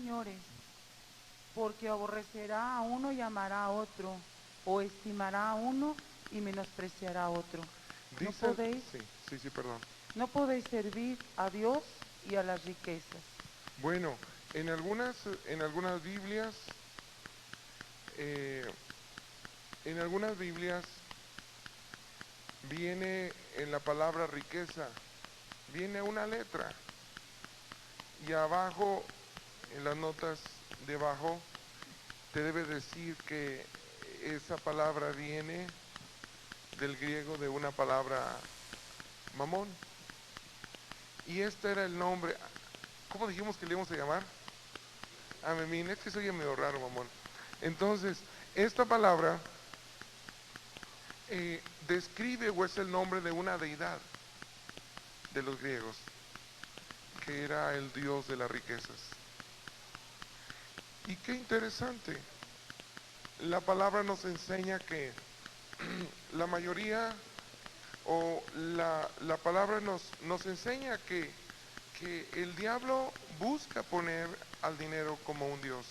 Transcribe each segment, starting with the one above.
señores, porque aborrecerá a uno y amará a otro, o estimará a uno y menospreciará a otro. No Dice, podéis, sí, perdón. no podéis servir a Dios y a las riquezas. Bueno, en algunas Biblias, eh, en algunas Biblias viene en la palabra riqueza, viene una letra y abajo, en las notas debajo, te debe decir que esa palabra viene del griego de una palabra mamón. Y este era el nombre. ¿Cómo dijimos que le íbamos a llamar? A Memín, es que soy medio raro, mamón. Entonces, esta palabra describe o es el nombre de una deidad de los griegos, que era el dios de las riquezas. Y qué interesante, la palabra nos enseña que la mayoría o la palabra nos enseña que el diablo busca poner al dinero como un dios.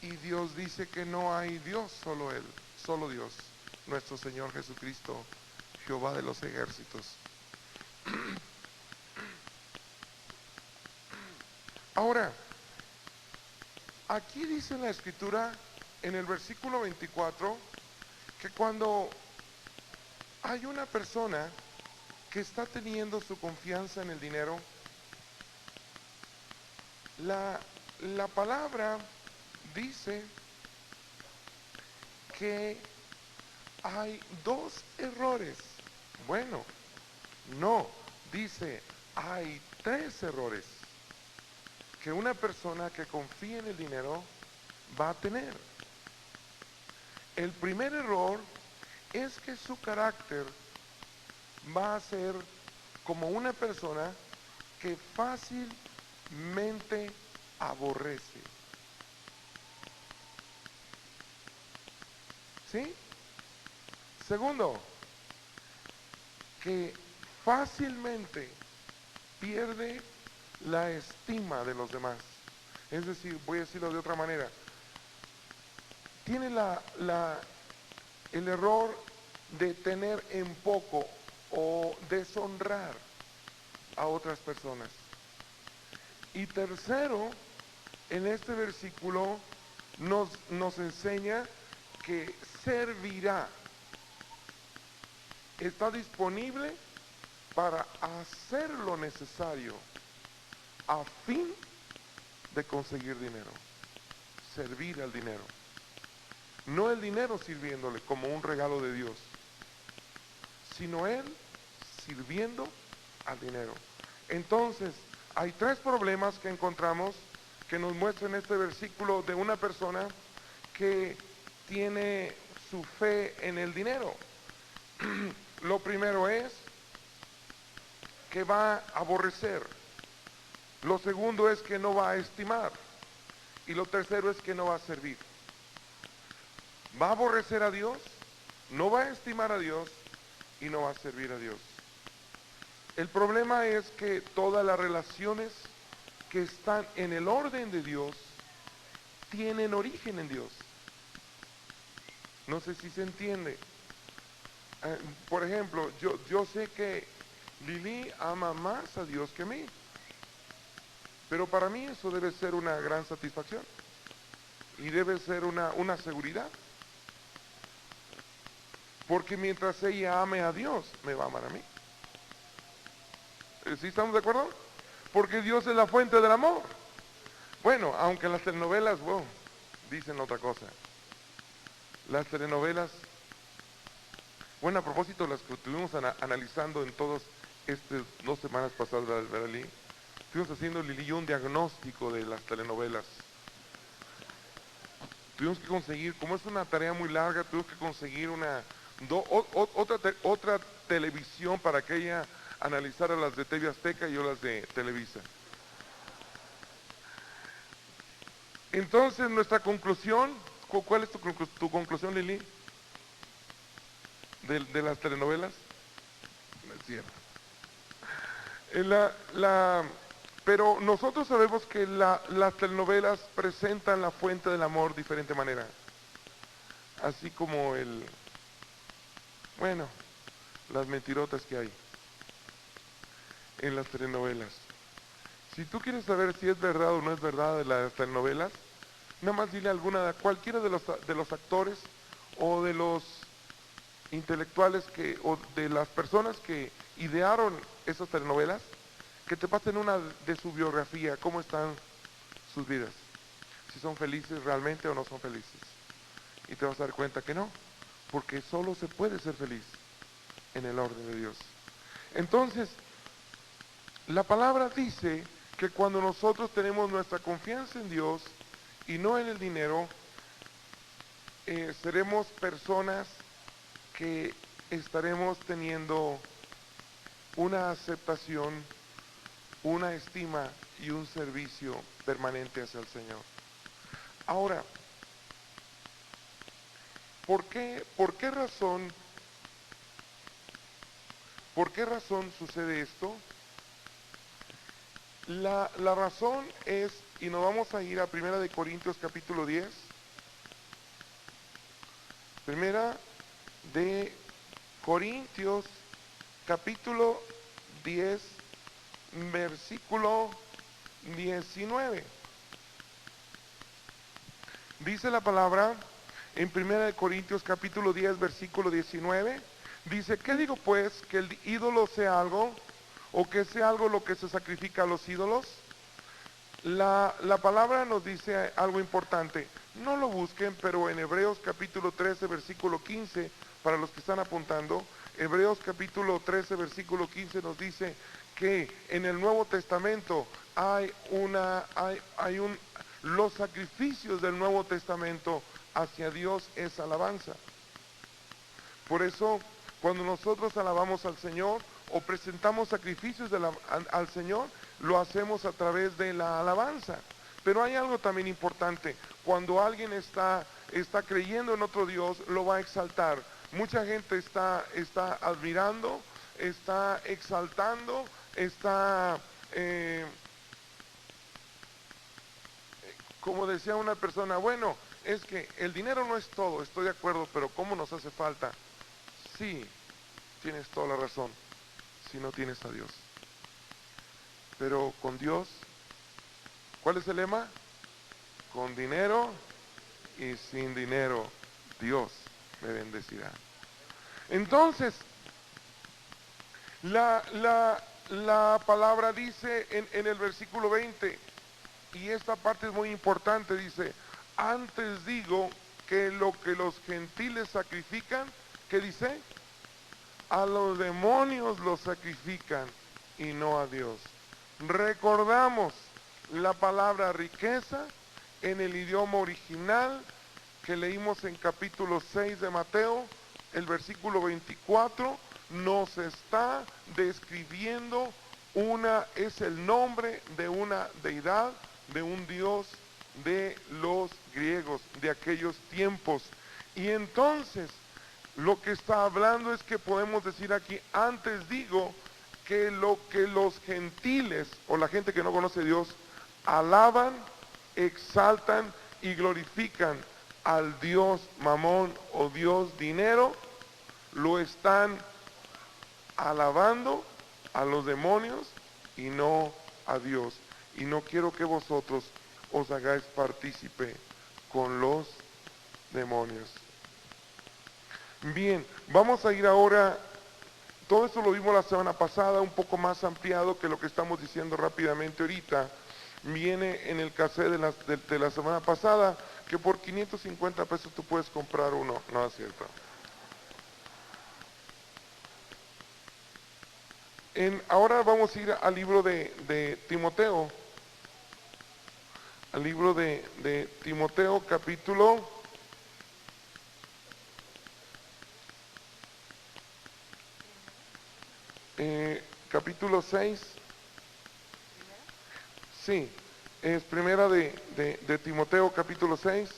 Y Dios dice que no hay Dios, solo Él, solo Dios, nuestro Señor Jesucristo, Jehová de los ejércitos. Ahora, aquí dice en la escritura, en el versículo 24, que cuando hay una persona que está teniendo su confianza en el dinero, la palabra dice que hay dos errores. Bueno, no, dice, hay tres errores que una persona que confía en el dinero va a tener. El primer error es que su carácter va a ser como una persona que fácilmente aborrece. ¿Sí? Segundo, que fácilmente pierde la estima de los demás. Es decir, voy a decirlo de otra manera, tiene el error de tener en poco o deshonrar a otras personas. Y tercero, en este versículo nos enseña que servirá, está disponible para hacer lo necesario a fin de conseguir dinero, servir al dinero. No el dinero sirviéndole como un regalo de Dios, sino él sirviendo al dinero. Entonces, hay tres problemas que encontramos que nos muestran este versículo de una persona que tiene su fe en el dinero. Lo primero es que va a aborrecer. Lo segundo es que no va a estimar. Y lo tercero es que no va a servir. Va a aborrecer a Dios, no va a estimar a Dios y no va a servir a Dios. El problema es que todas las relaciones que están en el orden de Dios tienen origen en Dios. No sé si se entiende. Por ejemplo, yo sé que Lili ama más a Dios que a mí, pero para mí eso debe ser una gran satisfacción y debe ser una seguridad, porque mientras ella ame a Dios, me va a amar a mí. ¿Sí estamos de acuerdo? Porque Dios es la fuente del amor. Bueno, aunque las telenovelas, wow, dicen otra cosa. Las telenovelas, bueno, a propósito, las que estuvimos analizando en todas estas 2 semanas pasadas, ¿verdad, Lili? Estuvimos haciendo, Lili y yo, un diagnóstico de las telenovelas. Tuvimos que conseguir, como es una tarea muy larga, tuvimos que conseguir otra televisión para que ella analizara las de TV Azteca y yo las de Televisa. Entonces, nuestra conclusión, ¿cuál es tu conclusión, Lili? De las telenovelas. No es cierto. La, la, Pero nosotros sabemos que las telenovelas presentan la fuente del amor de diferente manera. Así como bueno, las mentirotas que hay en las telenovelas. Si tú quieres saber si es verdad o no es verdad de las telenovelas, nada más dile a cualquiera de los actores o de los intelectuales o de las personas que idearon esas telenovelas, que te pasen una de su biografía, cómo están sus vidas, si son felices realmente o no son felices. Y te vas a dar cuenta que no, porque solo se puede ser feliz en el orden de Dios. Entonces, la palabra dice que cuando nosotros tenemos nuestra confianza en Dios y no en el dinero, seremos personas que estaremos teniendo una aceptación, una estima y un servicio permanente hacia el Señor. Ahora, ¿por qué razón sucede esto? La razón es, y nos vamos a ir a 1 Corintios capítulo 10, 1 Corintios capítulo 10, versículo 19. Dice la palabra en 1 Corintios capítulo 10, versículo 19, dice, ¿qué digo pues? ¿Que el ídolo sea algo? ¿O que sea algo lo que se sacrifica a los ídolos? La palabra nos dice algo importante. No lo busquen, pero en Hebreos capítulo 13, versículo 15, para los que están apuntando, Hebreos capítulo 13, versículo 15 nos dice que en el Nuevo Testamento los sacrificios del Nuevo Testamento hacia Dios es alabanza. Por eso, cuando nosotros alabamos al Señor o presentamos sacrificios al Señor, lo hacemos a través de la alabanza. Pero hay algo también importante. Cuando alguien está creyendo en otro Dios, lo va a exaltar. Mucha gente está admirando, está exaltando, como decía una persona, bueno, es que el dinero no es todo, estoy de acuerdo, pero ¿cómo nos hace falta? Sí, tienes toda la razón, si no tienes a Dios. Pero con Dios, ¿cuál es el lema? Con dinero y sin dinero, Dios me bendecirá. Entonces, la palabra dice en el versículo 20, y esta parte es muy importante, dice, antes digo que lo que los gentiles sacrifican, ¿qué dice? A los demonios los sacrifican y no a Dios. Recordamos la palabra riqueza en el idioma original que leímos en capítulo 6 de Mateo, el versículo 24, nos está describiendo es el nombre de una deidad, de un dios de los griegos, de aquellos tiempos. Y entonces, lo que está hablando es que podemos decir aquí, antes digo que lo que los gentiles o la gente que no conoce a Dios alaban, exaltan y glorifican al Dios Mamón o Dios dinero, lo están alabando a los demonios y no a Dios. Y no quiero que vosotros os hagáis partícipe con los demonios. Bien, vamos a ir ahora, todo esto lo vimos la semana pasada, un poco más ampliado que lo que estamos diciendo rápidamente ahorita. Viene en el cassette de la semana pasada, que por 550 pesos tú puedes comprar uno, no es cierto. Ahora vamos a ir al libro de Timoteo, al libro de Timoteo capítulo 6. Sí, es primera de Timoteo capítulo 6,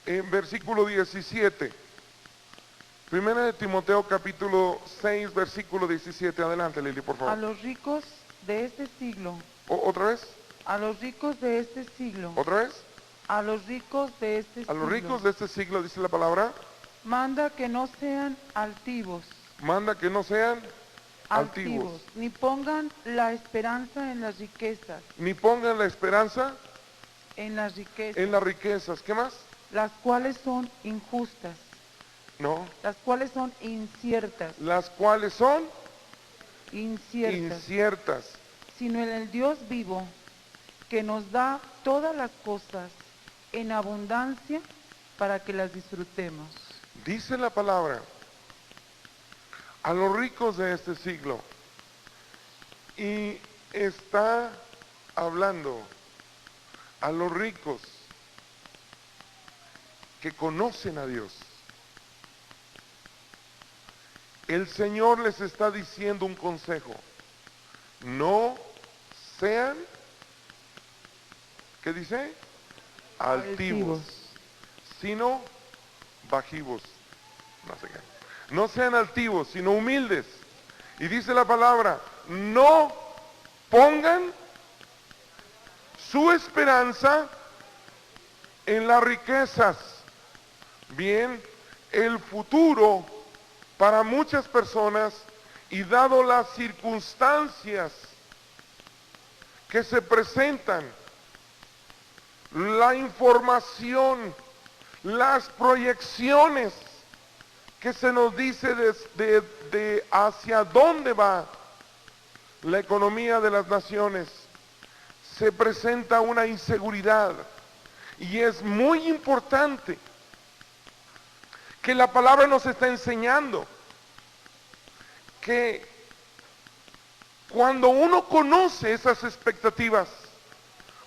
en versículo 17. Primera de Timoteo capítulo 6, versículo 17. Adelante, Lili, por A favor. los ricos de este siglo, ¿Otra vez? a los ricos de este siglo, ¿Otra vez? a los ricos de este A los siglo, ricos de este siglo, dice la palabra, manda que no sean altivos, manda que no sean altivos, ni pongan la esperanza en las riquezas, ni pongan la esperanza en las riquezas, en las riquezas. ¿Qué más? las cuales son injustas, No. las cuales son inciertas, Las cuales son inciertas, inciertas, sino en el Dios vivo, que nos da todas las cosas en abundancia para que las disfrutemos. dice la palabra, a los ricos de este siglo. Y está hablando a los ricos que conocen a Dios. El Señor les está diciendo un consejo. No sean, ¿qué dice? Altivos, sino bajivos. No sé qué. No sean altivos, sino humildes. Y dice la palabra, no pongan su esperanza en las riquezas. Bien, el futuro para muchas personas, y dado las circunstancias que se presentan, la información, las proyecciones que se nos dice de hacia dónde va la economía de las naciones, se presenta una inseguridad. Y es muy importante que la palabra nos está enseñando que cuando uno conoce esas expectativas,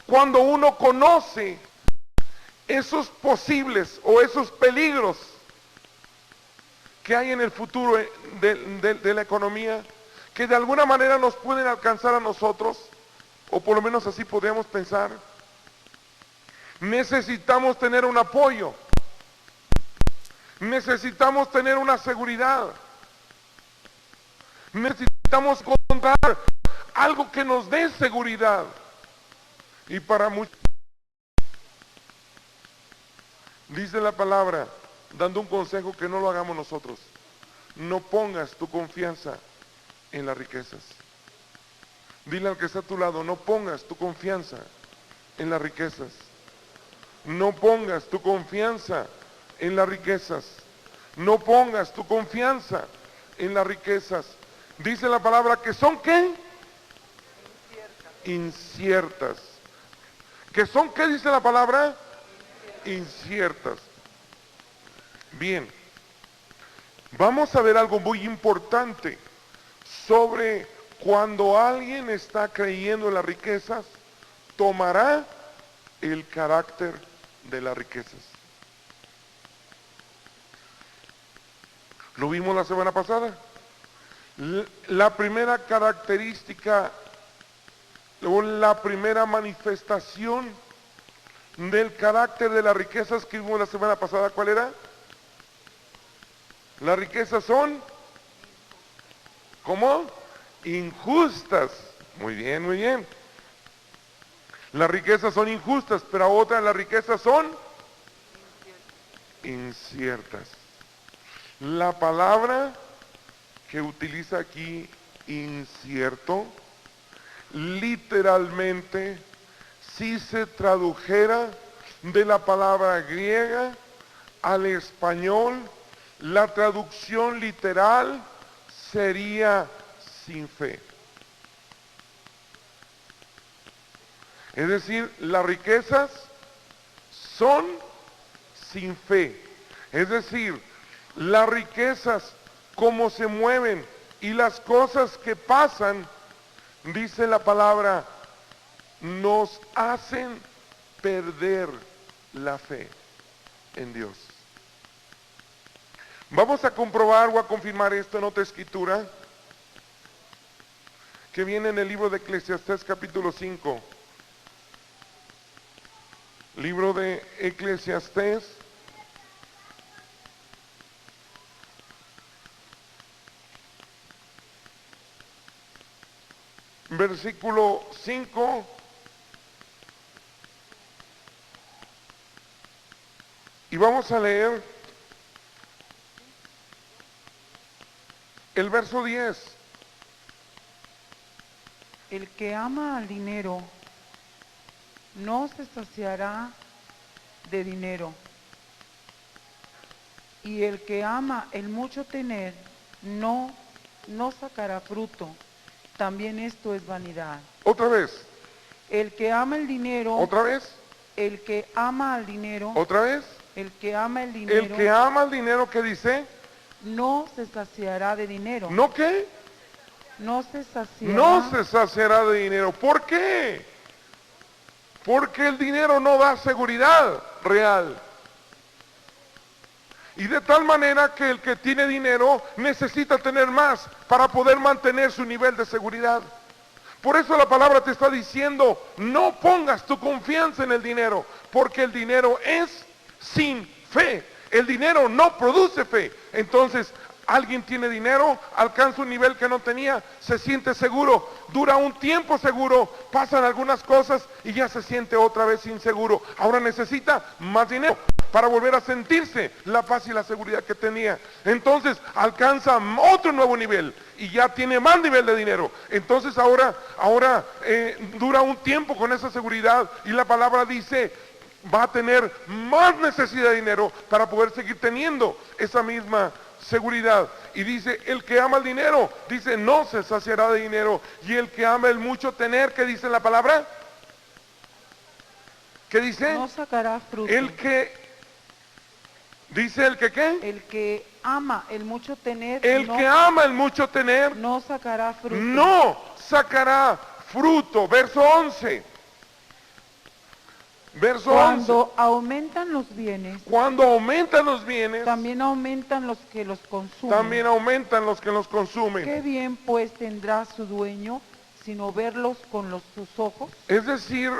cuando uno conoce esos posibles o esos peligros que hay en el futuro de la economía, que de alguna manera nos pueden alcanzar a nosotros, o por lo menos así podríamos pensar, necesitamos tener un apoyo, necesitamos tener una seguridad, necesitamos encontrar algo que nos dé seguridad. Y para muchos, dice la palabra, dando un consejo que no lo hagamos nosotros: no pongas tu confianza en las riquezas. Dile al que está a tu lado, no pongas tu confianza en las riquezas. No pongas tu confianza en las riquezas. No pongas tu confianza en las riquezas. Dice la palabra que son ¿qué? Inciertas. ¿Que son qué dice la palabra? Inciertas. Bien. Vamos a ver algo muy importante sobre cuando alguien está creyendo en las riquezas, tomará el carácter de las riquezas. Lo vimos la semana pasada. La primera característica o la primera manifestación del carácter de las riquezas que vimos la semana pasada, ¿cuál era? Las riquezas son, ¿cómo? Injustas. Muy bien, muy bien. Las riquezas son injustas, pero otras las riquezas son inciertas. La palabra que utiliza aquí, incierto, literalmente, si se tradujera de la palabra griega al español, la traducción literal sería sin fe. Es decir, las riquezas son sin fe. Es decir, las riquezas, cómo se mueven y las cosas que pasan, dice la palabra, nos hacen perder la fe en Dios. Vamos a comprobar o a confirmar esto en otra escritura que viene en el libro de Eclesiastés capítulo 5. Libro de Eclesiastés versículo 5. Y vamos a leer el verso 10. El que ama al dinero no se saciará de dinero, y el que ama el mucho tener no sacará fruto. También esto es vanidad. Otra vez, El que ama el dinero, otra vez, el que ama al dinero, otra vez. el que ama el El dinero que ama el dinero, ¿qué dice? no se saciará de dinero. ¿No qué? No se saciará. No se saciará de dinero. ¿Por qué? Porque el dinero no da seguridad real. Y de tal manera que el que tiene dinero necesita tener más para poder mantener su nivel de seguridad. Por eso la palabra te está diciendo, no pongas tu confianza en el dinero, porque el dinero es sin fe. El dinero no produce fe. Entonces, alguien tiene dinero, alcanza un nivel que no tenía, se siente seguro, dura un tiempo seguro, pasan algunas cosas y ya se siente otra vez inseguro. Ahora necesita más dinero para volver a sentirse la paz y la seguridad que tenía. Entonces alcanza otro nuevo nivel y ya tiene más nivel de dinero. Entonces ahora dura un tiempo con esa seguridad y la palabra dice, va a tener más necesidad de dinero para poder seguir teniendo esa misma seguridad. Y dice, el que ama el dinero, dice, no se saciará de dinero. Y el que ama el mucho tener, ¿qué dice la palabra? ¿Qué dice? No sacará fruto. El que, dice el que ¿qué? El que ama el mucho tener El que ama el mucho tener, no sacará fruto. no sacará fruto. Verso 11. Verso 11. Cuando aumentan los bienes, Cuando aumentan los bienes, también aumentan los que los consumen. también aumentan los que los consumen. ¿Qué bien pues tendrá su dueño sino verlos con sus ojos? Es decir,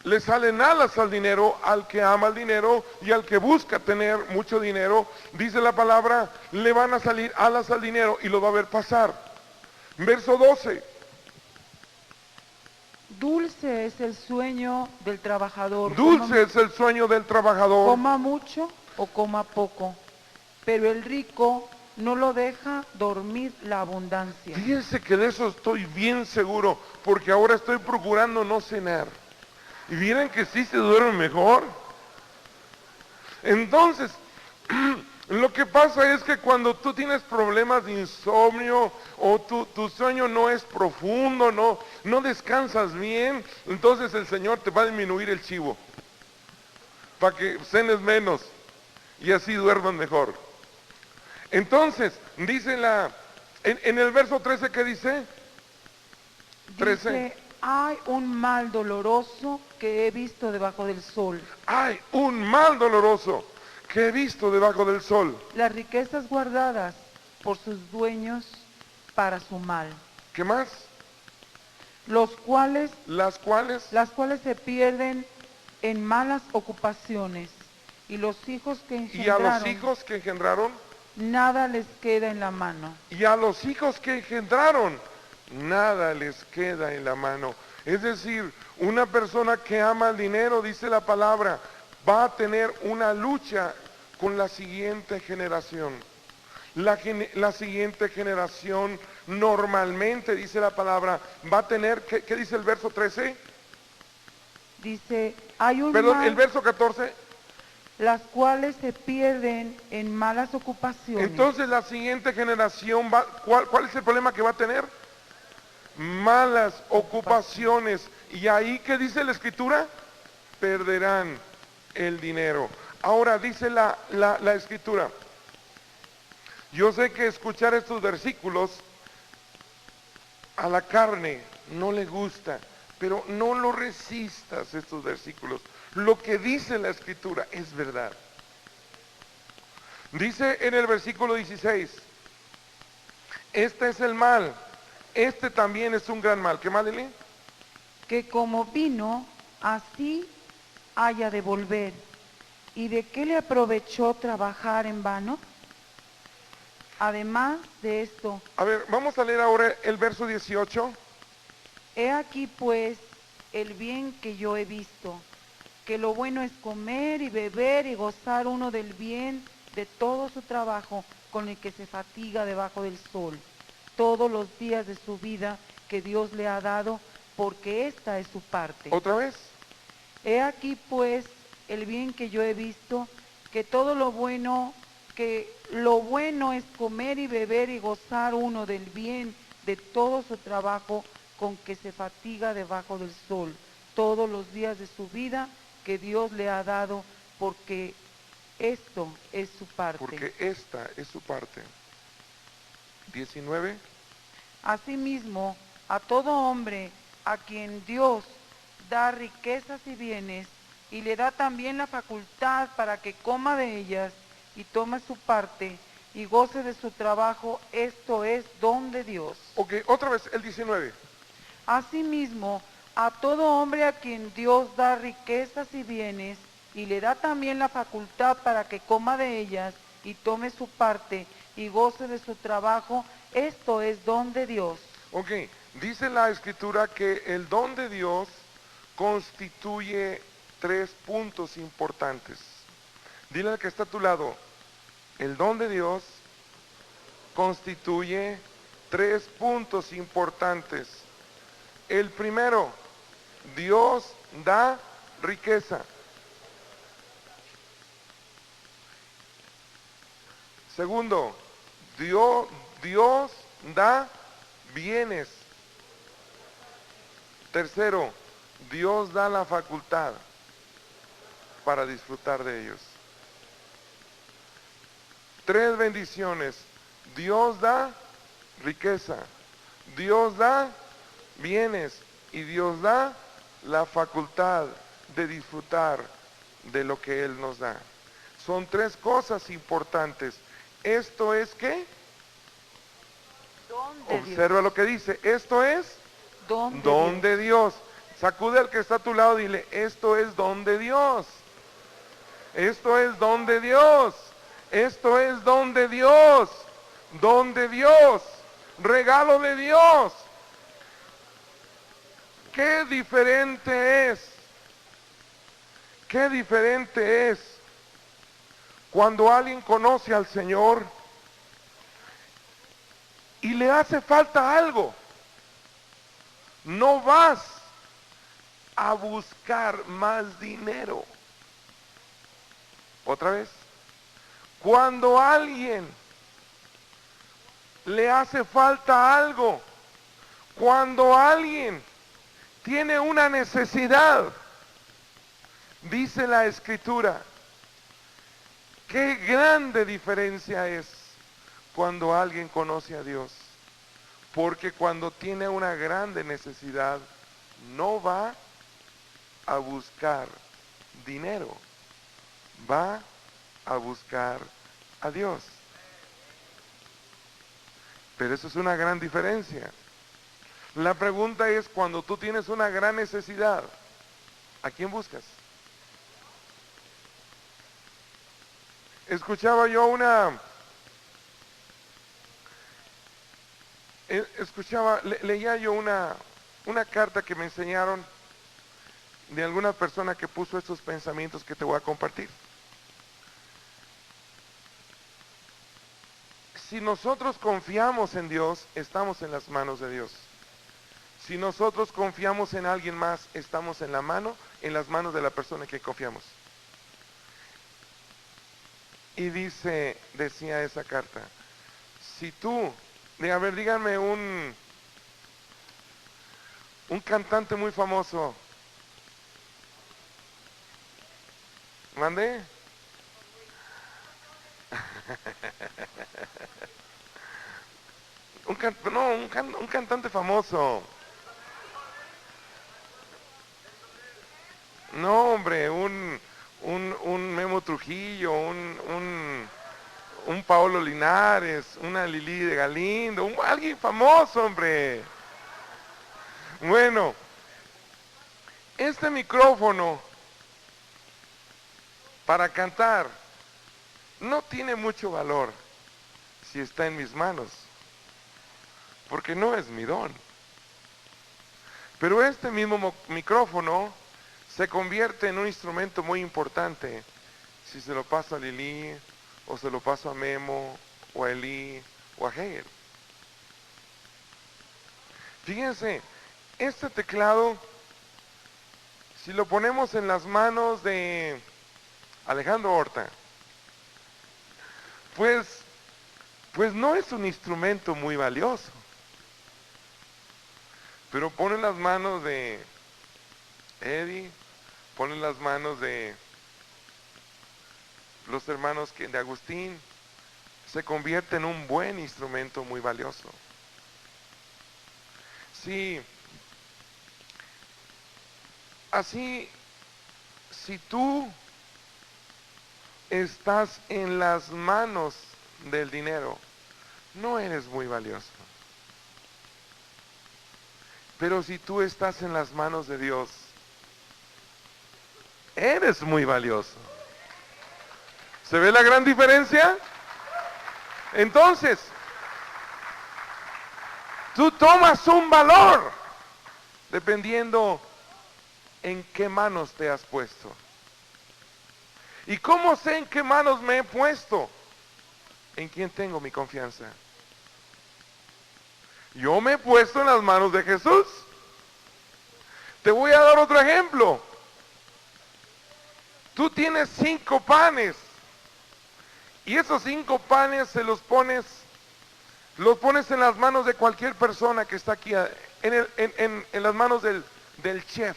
le salen alas al dinero, al que ama el dinero y al que busca tener mucho dinero. Dice la palabra, le van a salir alas al dinero y lo va a ver pasar. Verso 12. Dulce es el sueño del trabajador. Dulce es el sueño del trabajador. Coma mucho o coma poco, pero el rico no lo deja dormir la abundancia. Fíjense que de eso estoy bien seguro, porque ahora estoy procurando no cenar. Y miren que sí se duerme mejor. Entonces, lo que pasa es que cuando tú tienes problemas de insomnio o tu sueño no es profundo, no descansas bien, entonces el Señor te va a disminuir el chivo para que cenes menos y así duermas mejor. Entonces, dice en el verso 13, ¿qué dice? 13. Dice, hay un mal doloroso que he visto debajo del sol. Hay un mal doloroso que he visto debajo del sol. Las riquezas guardadas por sus dueños para su mal. ¿Qué más? Las cuales Se se pierden en malas ocupaciones, y los hijos que y a los engendraron, hijos que engendraron, nada les queda en la mano. y a los hijos que engendraron, nada les queda en la mano. Es decir, una persona que ama el dinero, dice la palabra, va a tener una lucha con la siguiente generación. La siguiente generación normalmente, dice la palabra, va a tener, ¿qué dice el verso 13? Dice, hay un Perdón, mal, el verso 14. las cuales se pierden en malas ocupaciones. Entonces la siguiente generación, ¿cuál es el problema que va a tener? Malas ocupaciones. Y ahí, ¿qué dice la Escritura? Perderán el dinero. Ahora dice la Escritura. Yo sé que escuchar estos versículos a la carne no le gusta, pero no lo resistas estos versículos. Lo que dice la Escritura es verdad. Dice en el versículo 16, este es el mal, este también es un gran mal. ¿Qué más, Lili? Que como vino, así haya de volver. ¿Y de qué le aprovechó trabajar en vano? Además de esto, A ver, vamos a leer ahora el verso 18. He aquí pues el bien que yo he visto, que lo bueno es comer y beber y gozar uno del bien de todo su trabajo con el que se fatiga debajo del sol, todos los días de su vida que Dios le ha dado, porque esta es su parte. Otra vez. He aquí pues el bien que yo he visto, que todo que lo bueno es comer y beber y gozar uno del bien de todo su trabajo con que se fatiga debajo del sol, todos los días de su vida que Dios le ha dado, porque esto es su parte. Porque esta es su parte. 19. Asimismo, a todo hombre a quien Dios da riquezas y bienes, y le da también la facultad para que coma de ellas y tome su parte y goce de su trabajo, esto es don de Dios. Ok, otra vez el 19. Asimismo, a todo hombre a quien Dios da riquezas y bienes, y le da también la facultad para que coma de ellas y tome su parte y goce de su trabajo, esto es don de Dios. Ok, dice la escritura que el don de Dios constituye 3 puntos importantes. Dile al que está a tu lado, el don de Dios constituye 3 puntos importantes. El primero, Dios da riqueza. Segundo, Dios da bienes. Tercero, Dios da la facultad para disfrutar de ellos. 3 bendiciones. Dios da riqueza, Dios da bienes y Dios da la facultad de disfrutar de lo que Él nos da. Son 3 cosas importantes. Esto es ¿qué? Don de Observa Dios. lo que dice. Esto es Don don de Dios. Sacude al que está a tu lado y dile, esto es don de Dios. Esto es don de Dios. Esto es don de Dios. Don de Dios. Regalo de Dios. Qué diferente es. Qué diferente es cuando alguien conoce al Señor y le hace falta algo. No vas a buscar más dinero. Otra vez. Cuando a alguien le hace falta algo, cuando alguien tiene una necesidad, dice la Escritura, qué grande diferencia es cuando alguien conoce a Dios. Porque cuando tiene una grande necesidad, no va a buscar dinero, va a buscar a Dios. Pero eso es una gran diferencia. La pregunta es, cuando tú tienes una gran necesidad, ¿a quién buscas? Escuchaba yo leía yo una carta que me enseñaron de alguna persona que puso estos pensamientos que te voy a compartir. Si nosotros confiamos en Dios, estamos en las manos de Dios. Si nosotros confiamos en alguien más, estamos en las manos de la persona en que confiamos. Y decía esa carta, si tú, a ver, díganme un cantante muy famoso. ¿Mande? un cantante famoso. No, hombre, un Memo Trujillo, un Paolo Linares, una Lili de Galindo, alguien famoso, hombre. Bueno, este micrófono para cantar no tiene mucho valor si está en mis manos, porque no es mi don. Pero este mismo micrófono se convierte en un instrumento muy importante si se lo paso a Lili, o se lo paso a Memo, o a Eli, o a Hegel. Fíjense, este teclado, si lo ponemos en las manos de Alejandro Horta, pues no es un instrumento muy valioso. Pero pone en las manos de Eddie, pone en las manos de los hermanos de Agustín, se convierte en un buen instrumento muy valioso. Sí, así, si tú estás en las manos del dinero, no eres muy valioso. Pero si tú estás en las manos de Dios, eres muy valioso. ¿Se ve la gran diferencia? Entonces, tú tomas un valor dependiendo en qué manos te has puesto. ¿Y cómo sé en qué manos me he puesto? ¿En quién tengo mi confianza? Yo me he puesto en las manos de Jesús. Te voy a dar otro ejemplo. Tú tienes 5 panes. Y esos 5 panes los pones en las manos de cualquier persona que está aquí, en las manos del chef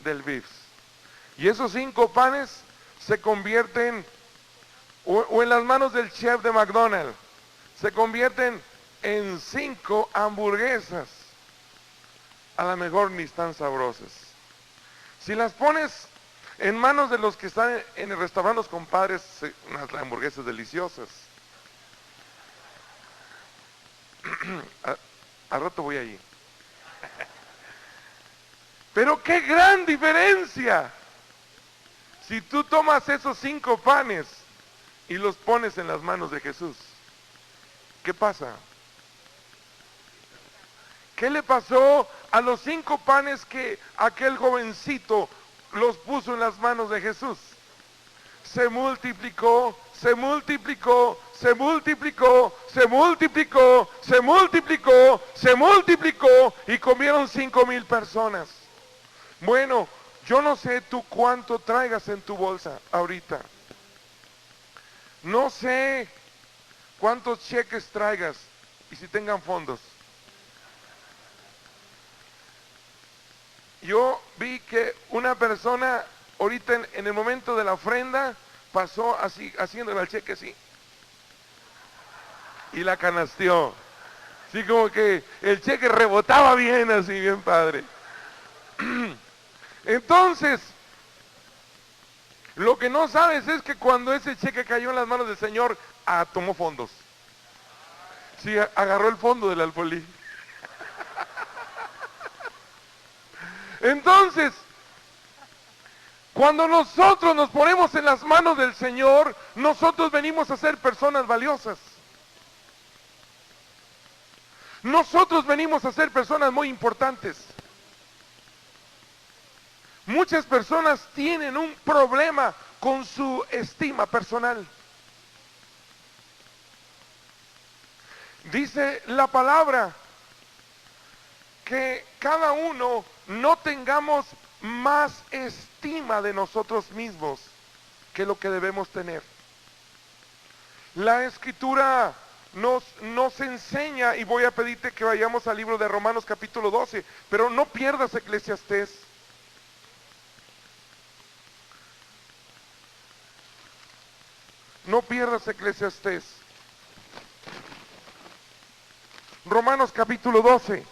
del Vips. Y esos 5 panes se convierten, o en las manos del chef de McDonald's, se convierten en 5 hamburguesas. A lo mejor ni están sabrosas. Si las pones en manos de los que están en el restaurante Los Compadres, unas hamburguesas deliciosas. Al rato voy allí. Pero qué gran diferencia. Si tú tomas esos 5 panes y los pones en las manos de Jesús, ¿qué pasa? ¿Qué le pasó a los 5 panes que aquel jovencito los puso en las manos de Jesús? Se multiplicó, se multiplicó, se multiplicó, se multiplicó, se multiplicó, se multiplicó y comieron 5,000 personas. Bueno, yo no sé tú cuánto traigas en tu bolsa ahorita. No sé cuántos cheques traigas y si tengan fondos. Yo vi que una persona ahorita en el momento de la ofrenda pasó así, haciéndole al cheque así. Y la canasteó. Así como que el cheque rebotaba bien, así bien padre. Entonces, lo que no sabes es que cuando ese cheque cayó en las manos del Señor, tomó fondos. Sí, agarró el fondo del alfolí. Entonces, cuando nosotros nos ponemos en las manos del Señor, nosotros venimos a ser personas valiosas. Nosotros venimos a ser personas muy importantes. Muchas personas tienen un problema con su estima personal. Dice la palabra que cada uno no tengamos más estima de nosotros mismos que lo que debemos tener. La Escritura nos enseña, y voy a pedirte que vayamos al libro de Romanos capítulo 12, pero no pierdas Eclesiastés. No pierdas Eclesiastés. Romanos capítulo 12.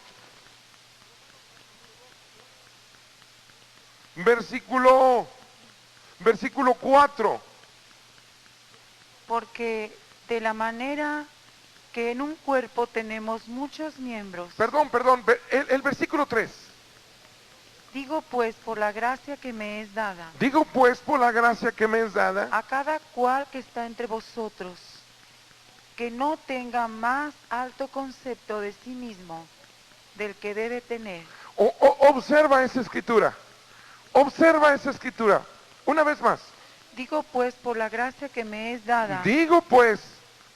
Versículo 4. Porque de la manera que en un cuerpo tenemos muchos miembros. Perdón, el versículo 3. Digo pues por la gracia que me es dada. Digo pues por la gracia que me es dada. A cada cual que está entre vosotros, que no tenga más alto concepto de sí mismo del que debe tener. Observa esa escritura. Observa esa escritura. Una vez más. Digo pues, por la gracia que me es dada, Digo pues,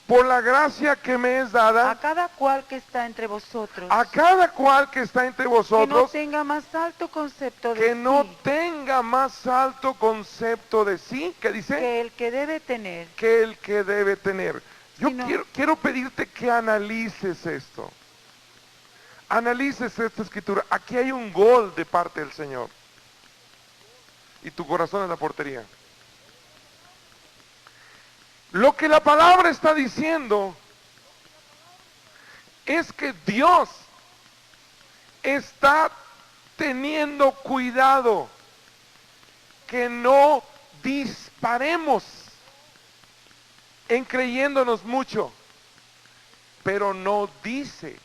por la gracia que me es a dada, cada cual que está entre vosotros, a cada cual que está entre que no vosotros, tenga más alto concepto de que no sí tenga más alto concepto de sí, ¿qué dice? que el que debe tener, Que el que debe tener. Yo Sino- quiero pedirte que analices esto. Analices esta escritura. Aquí hay un gol de parte del Señor. Y tu corazón es la portería. Lo que la palabra está diciendo es que Dios está teniendo cuidado que no disparemos en creyéndonos mucho, pero no dice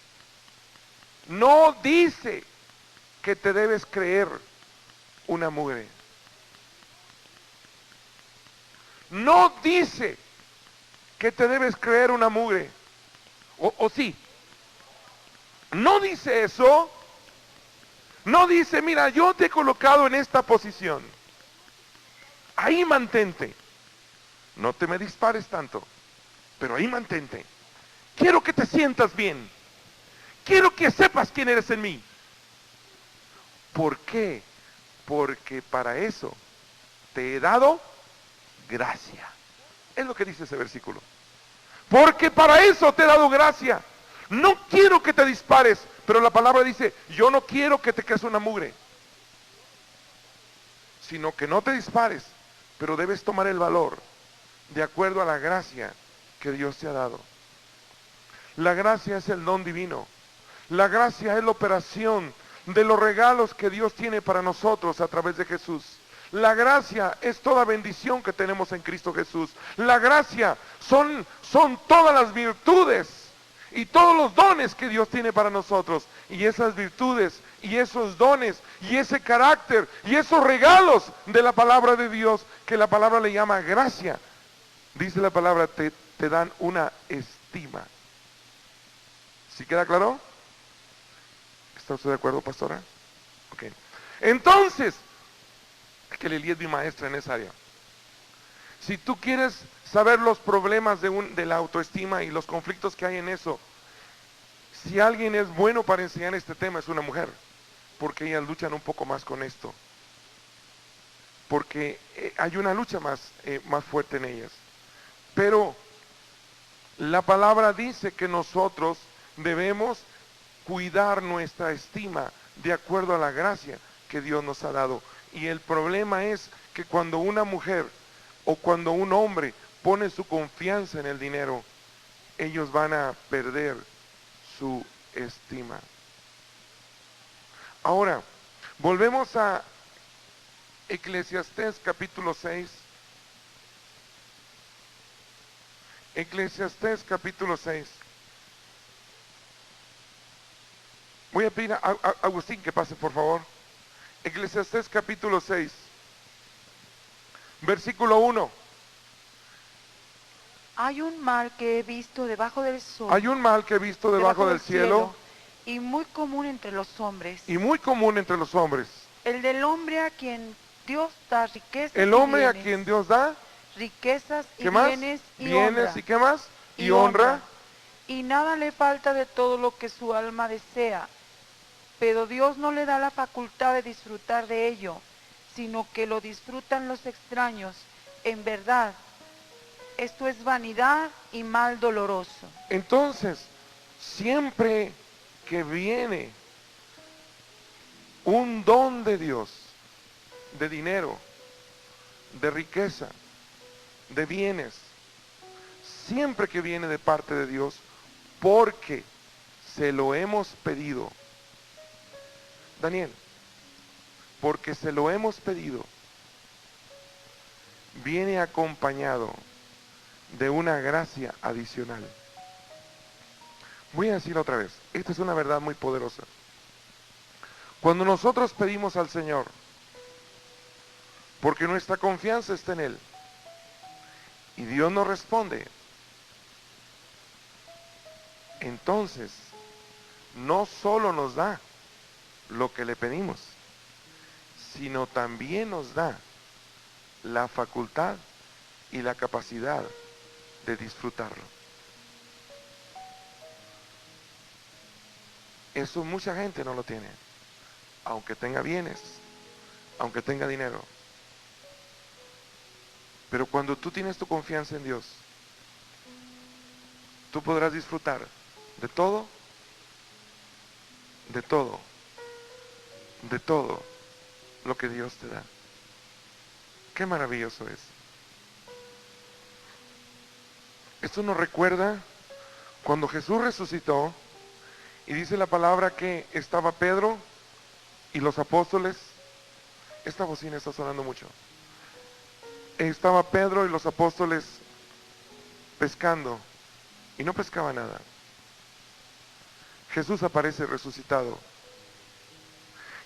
que te debes creer una mugre. No dice que te debes creer una mugre. O sí. No dice eso. No dice, mira, yo te he colocado en esta posición. Ahí mantente. No te me dispares tanto, pero ahí mantente. Quiero que te sientas bien. Quiero que sepas quién eres en mí. ¿Por qué? Porque para eso te he dado gracia. Es lo que dice ese versículo. Porque para eso te he dado gracia. No quiero que te dispares, pero la palabra dice, yo no quiero que te creas una mugre. Sino que no te dispares, pero debes tomar el valor de acuerdo a la gracia que Dios te ha dado. La gracia es el don divino. La gracia es la operación de los regalos que Dios tiene para nosotros a través de Jesús. La gracia es toda bendición que tenemos en Cristo Jesús. La gracia son todas las virtudes y todos los dones que Dios tiene para nosotros. Y esas virtudes y esos dones y ese carácter y esos regalos de la palabra de Dios, que la palabra le llama gracia, dice la palabra, te dan una estima. ¿Sí queda claro? ¿Está usted de acuerdo, pastora? Ok. Entonces, es que Lili es mi maestra en esa área. Si tú quieres saber los problemas de la autoestima y los conflictos que hay en eso, si alguien es bueno para enseñar este tema es una mujer, porque ellas luchan un poco más con esto. Porque hay una lucha más fuerte en ellas. Pero la palabra dice que nosotros debemos cuidar nuestra estima de acuerdo a la gracia que Dios nos ha dado. Y el problema es que cuando una mujer o cuando un hombre pone su confianza en el dinero, ellos van a perder su estima. Ahora, volvemos a Eclesiastés capítulo 6. Eclesiastés capítulo 6. Voy a pedir a Agustín que pase, por favor. Eclesiastés capítulo 6, versículo 1. hay un mal que he visto debajo del sol, Hay un mal que he visto debajo del cielo y muy común entre los hombres, y muy común entre los hombres. el del hombre a quien Dios da riquezas El y hombre a bienes, quien Dios da, riquezas y ¿qué más? bienes y Bienes honra, y ¿qué más? Y honra. y nada le falta de todo lo que su alma desea, pero Dios no le da la facultad de disfrutar de ello, sino que lo disfrutan los extraños. En verdad, esto es vanidad y mal doloroso. Entonces, siempre que viene un don de Dios, de dinero, de riqueza, de bienes, siempre que viene de parte de Dios, porque se lo hemos pedido, Daniel, porque se lo hemos pedido, viene acompañado de una gracia adicional. Voy a decirlo otra vez, esta es una verdad muy poderosa. Cuando nosotros pedimos al Señor, porque nuestra confianza está en Él, y Dios nos responde, entonces no solo nos da, lo que le pedimos, sino también nos da la facultad y la capacidad de disfrutarlo. Eso mucha gente no lo tiene, aunque tenga bienes, aunque tenga dinero. Pero cuando tú tienes tu confianza en Dios, tú podrás disfrutar de todo, de todo, de todo lo que Dios te da. Qué maravilloso es. Esto nos recuerda cuando Jesús resucitó y dice la palabra que estaba Pedro y los apóstoles. Esta bocina está sonando mucho. Estaba Pedro y los apóstoles pescando y no pescaba nada. Jesús aparece resucitado.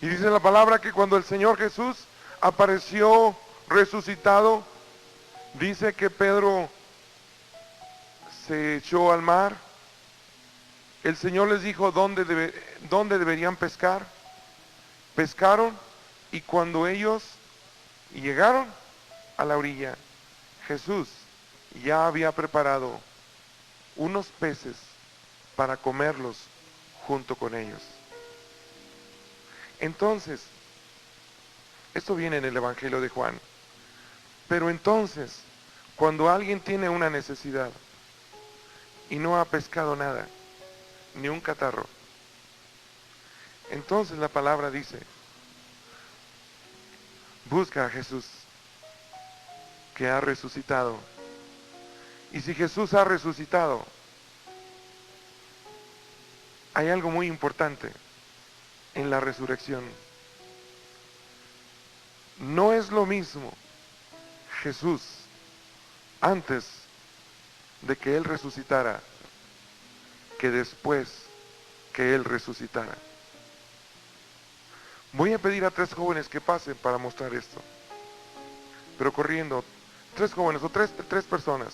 Y dice la palabra que cuando el Señor Jesús apareció resucitado, dice que Pedro se echó al mar. El Señor les dijo dónde deberían pescar. Pescaron, y cuando ellos llegaron a la orilla, Jesús ya había preparado unos peces para comerlos junto con ellos. Entonces, esto viene en el Evangelio de Juan. Pero entonces, cuando alguien tiene una necesidad y no ha pescado nada, ni un catarro, entonces la palabra dice, busca a Jesús, que ha resucitado. Y si Jesús ha resucitado, hay algo muy importante en la resurrección. No es lo mismo Jesús antes de que Él resucitara que después que Él resucitara. Voy a pedir a 3 jóvenes que pasen para mostrar esto. Pero corriendo, 3 jóvenes o tres personas.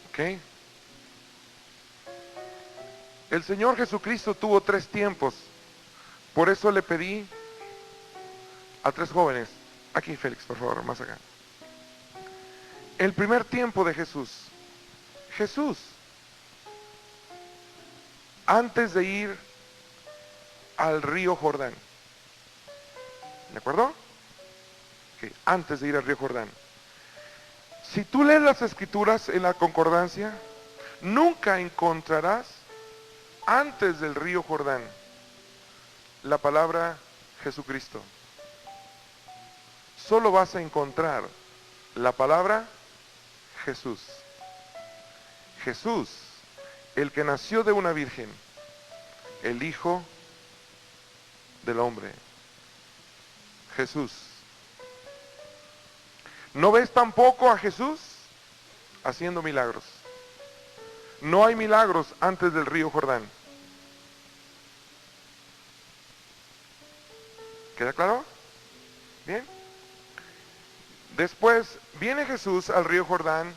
¿Ok? El Señor Jesucristo tuvo 3 tiempos. Por eso le pedí a 3 jóvenes. Aquí, Félix, por favor, más acá. El primer tiempo de Jesús. Jesús, antes de ir al río Jordán. ¿De acuerdo? Okay. Antes de ir al río Jordán. Si tú lees las escrituras en la concordancia, nunca encontrarás antes del río Jordán la palabra Jesucristo. Solo vas a encontrar la palabra Jesús. Jesús, el que nació de una virgen, el Hijo del hombre. Jesús. ¿No ves tampoco a Jesús haciendo milagros? No hay milagros antes del río Jordán. ¿Queda claro? Bien. Después viene Jesús al río Jordán,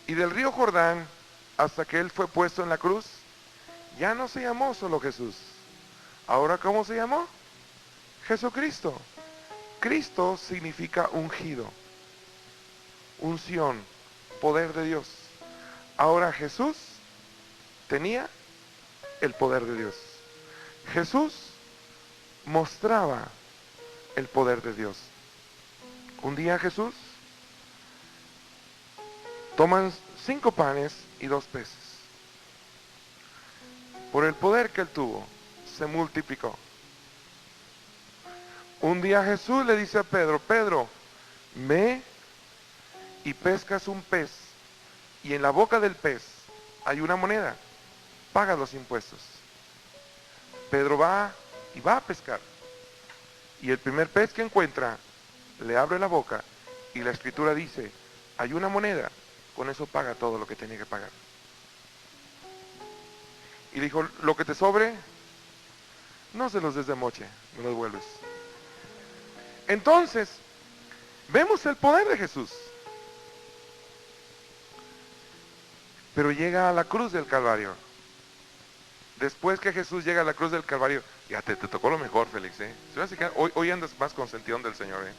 y del río Jordán hasta que Él fue puesto en la cruz, ya no se llamó solo Jesús. Ahora, ¿cómo se llamó? Jesucristo. Cristo significa ungido, unción, poder de Dios. Ahora Jesús tenía el poder de Dios. Jesús mostraba el poder de Dios. Un día Jesús toman 5 panes y 2 peces. Por el poder que Él tuvo, se multiplicó. Un día Jesús le dice a Pedro, Pedro, ve y pescas un pez, y en la boca del pez hay una moneda, paga los impuestos. Pedro va y va a pescar, y el primer pez que encuentra, le abre la boca, y la escritura dice, hay una moneda, con eso paga todo lo que tenía que pagar. Y dijo, lo que te sobre, no se los des de moche, me los vuelves. Entonces, vemos el poder de Jesús. Pero llega a la cruz del Calvario. Después que Jesús llega a la cruz del Calvario, ya te tocó lo mejor, Félix, ¿eh? Se me hace que hoy andas más consentidón del Señor, ¿eh?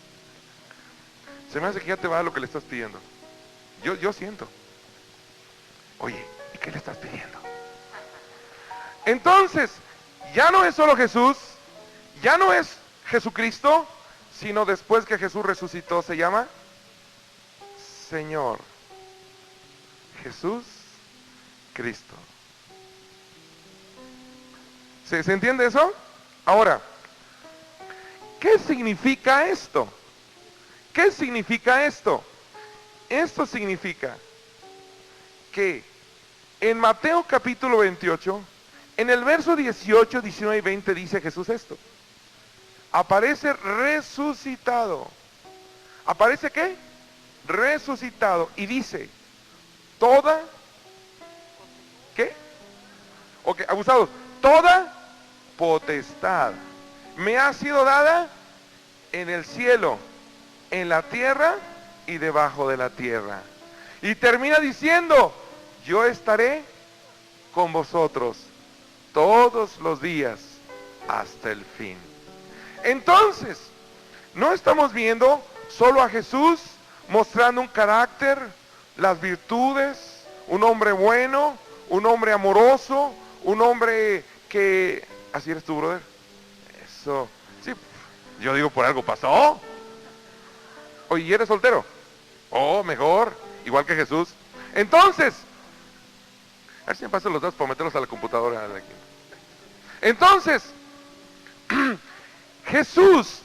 Se me hace que ya te va lo que le estás pidiendo. Yo siento. Oye, ¿y qué le estás pidiendo? Entonces, ya no es solo Jesús, ya no es Jesucristo, sino después que Jesús resucitó, se llama Señor Jesús Cristo. ¿Se entiende eso? Ahora, ¿qué significa esto? ¿Qué significa esto? Esto significa que en Mateo capítulo 28, en el verso 18, 19 y 20 dice Jesús esto. Aparece resucitado. ¿Aparece qué? Resucitado. Y dice, toda, ¿qué? Ok, abusados. Toda potestad me ha sido dada en el cielo, en la tierra y debajo de la tierra. Y termina diciendo, yo estaré con vosotros todos los días hasta el fin. Entonces, no estamos viendo solo a Jesús mostrando un carácter, las virtudes, un hombre bueno, un hombre amoroso, un hombre que... ¿Así eres tú, brother? Eso, sí, yo digo por algo pasó. Oye, ¿y eres soltero? Oh, mejor, igual que Jesús. Entonces, a ver si me pasan los datos para meterlos a la computadora de aquí. Entonces, Jesús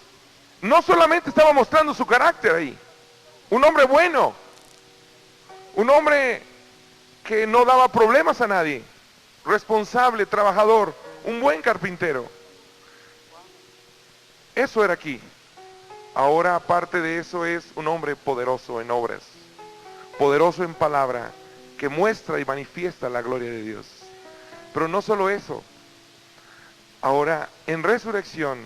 no solamente estaba mostrando su carácter ahí, un hombre bueno, un hombre que no daba problemas a nadie, responsable, trabajador, un buen carpintero. Eso era aquí. Ahora, aparte de eso, es un hombre poderoso en obras, poderoso en palabra, que muestra y manifiesta la gloria de Dios. Pero no solo eso, ahora en resurrección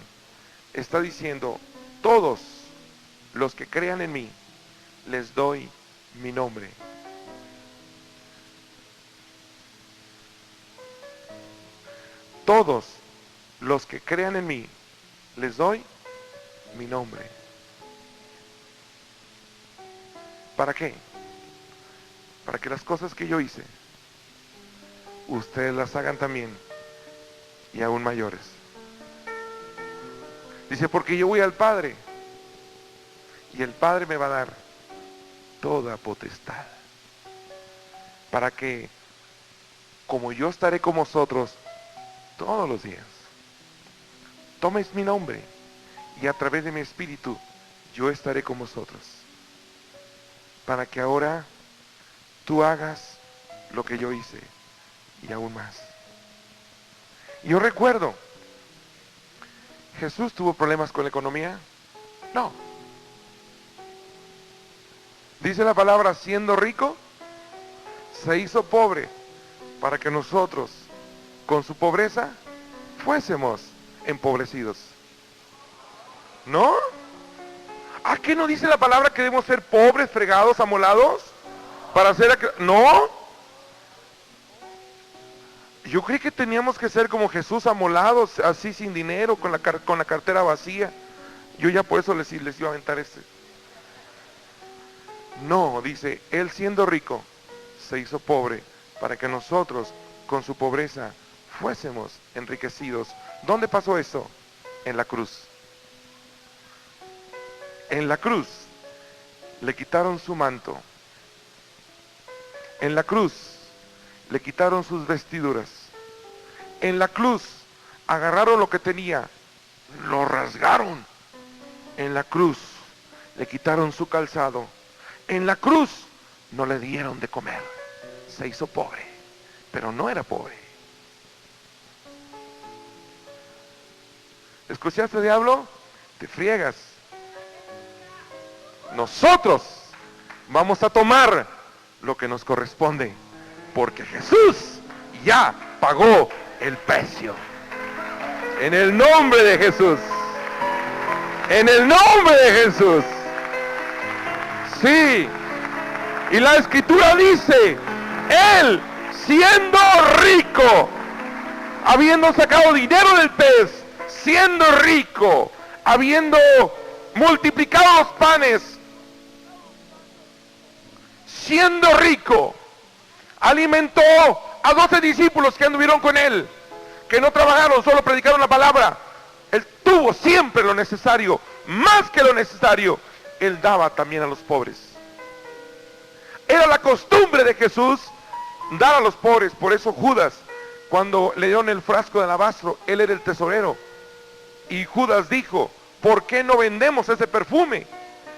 está diciendo, todos los que crean en mí, les doy mi nombre. Todos los que crean en mí, les doy mi nombre. ¿Para qué? Para que las cosas que yo hice, ustedes las hagan también, y aún mayores. Dice, porque yo voy al Padre, y el Padre me va a dar toda potestad, para que, como yo estaré con vosotros todos los días, tomes mi nombre, y a través de mi espíritu, yo estaré con vosotros, para que ahora tú hagas lo que yo hice, y aún más. Yo recuerdo, ¿Jesús tuvo problemas con la economía? No. Dice la palabra, siendo rico, se hizo pobre, para que nosotros, con su pobreza, fuésemos empobrecidos. ¿No? ¿A qué no dice la palabra que debemos ser pobres, fregados, amolados? Para ser... ¿No? Yo creí que teníamos que ser como Jesús, amolados, así sin dinero, con la cartera vacía. Yo ya por eso les iba a aventar este. No, dice, Él siendo rico, se hizo pobre, para que nosotros, con su pobreza, fuésemos enriquecidos. ¿Dónde pasó eso? En la cruz. En la cruz le quitaron su manto. En la cruz le quitaron sus vestiduras. En la cruz agarraron lo que tenía, lo rasgaron. En la cruz le quitaron su calzado. En la cruz no le dieron de comer. Se hizo pobre, pero no era pobre. ¿Escuchaste, diablo? Te friegas. Nosotros vamos a tomar lo que nos corresponde, porque Jesús ya pagó el precio. En el nombre de Jesús. En el nombre de Jesús. Sí. Y la Escritura dice Él, siendo rico, habiendo sacado dinero del pez, siendo rico, habiendo multiplicado los panes, siendo rico, alimentó a 12 discípulos que anduvieron con él, que no trabajaron, solo predicaron la palabra. Él tuvo siempre lo necesario, más que lo necesario, él daba también a los pobres. Era la costumbre de Jesús dar a los pobres. Por eso Judas, cuando le dieron el frasco de alabastro, él era el tesorero. Y Judas dijo, ¿por qué no vendemos ese perfume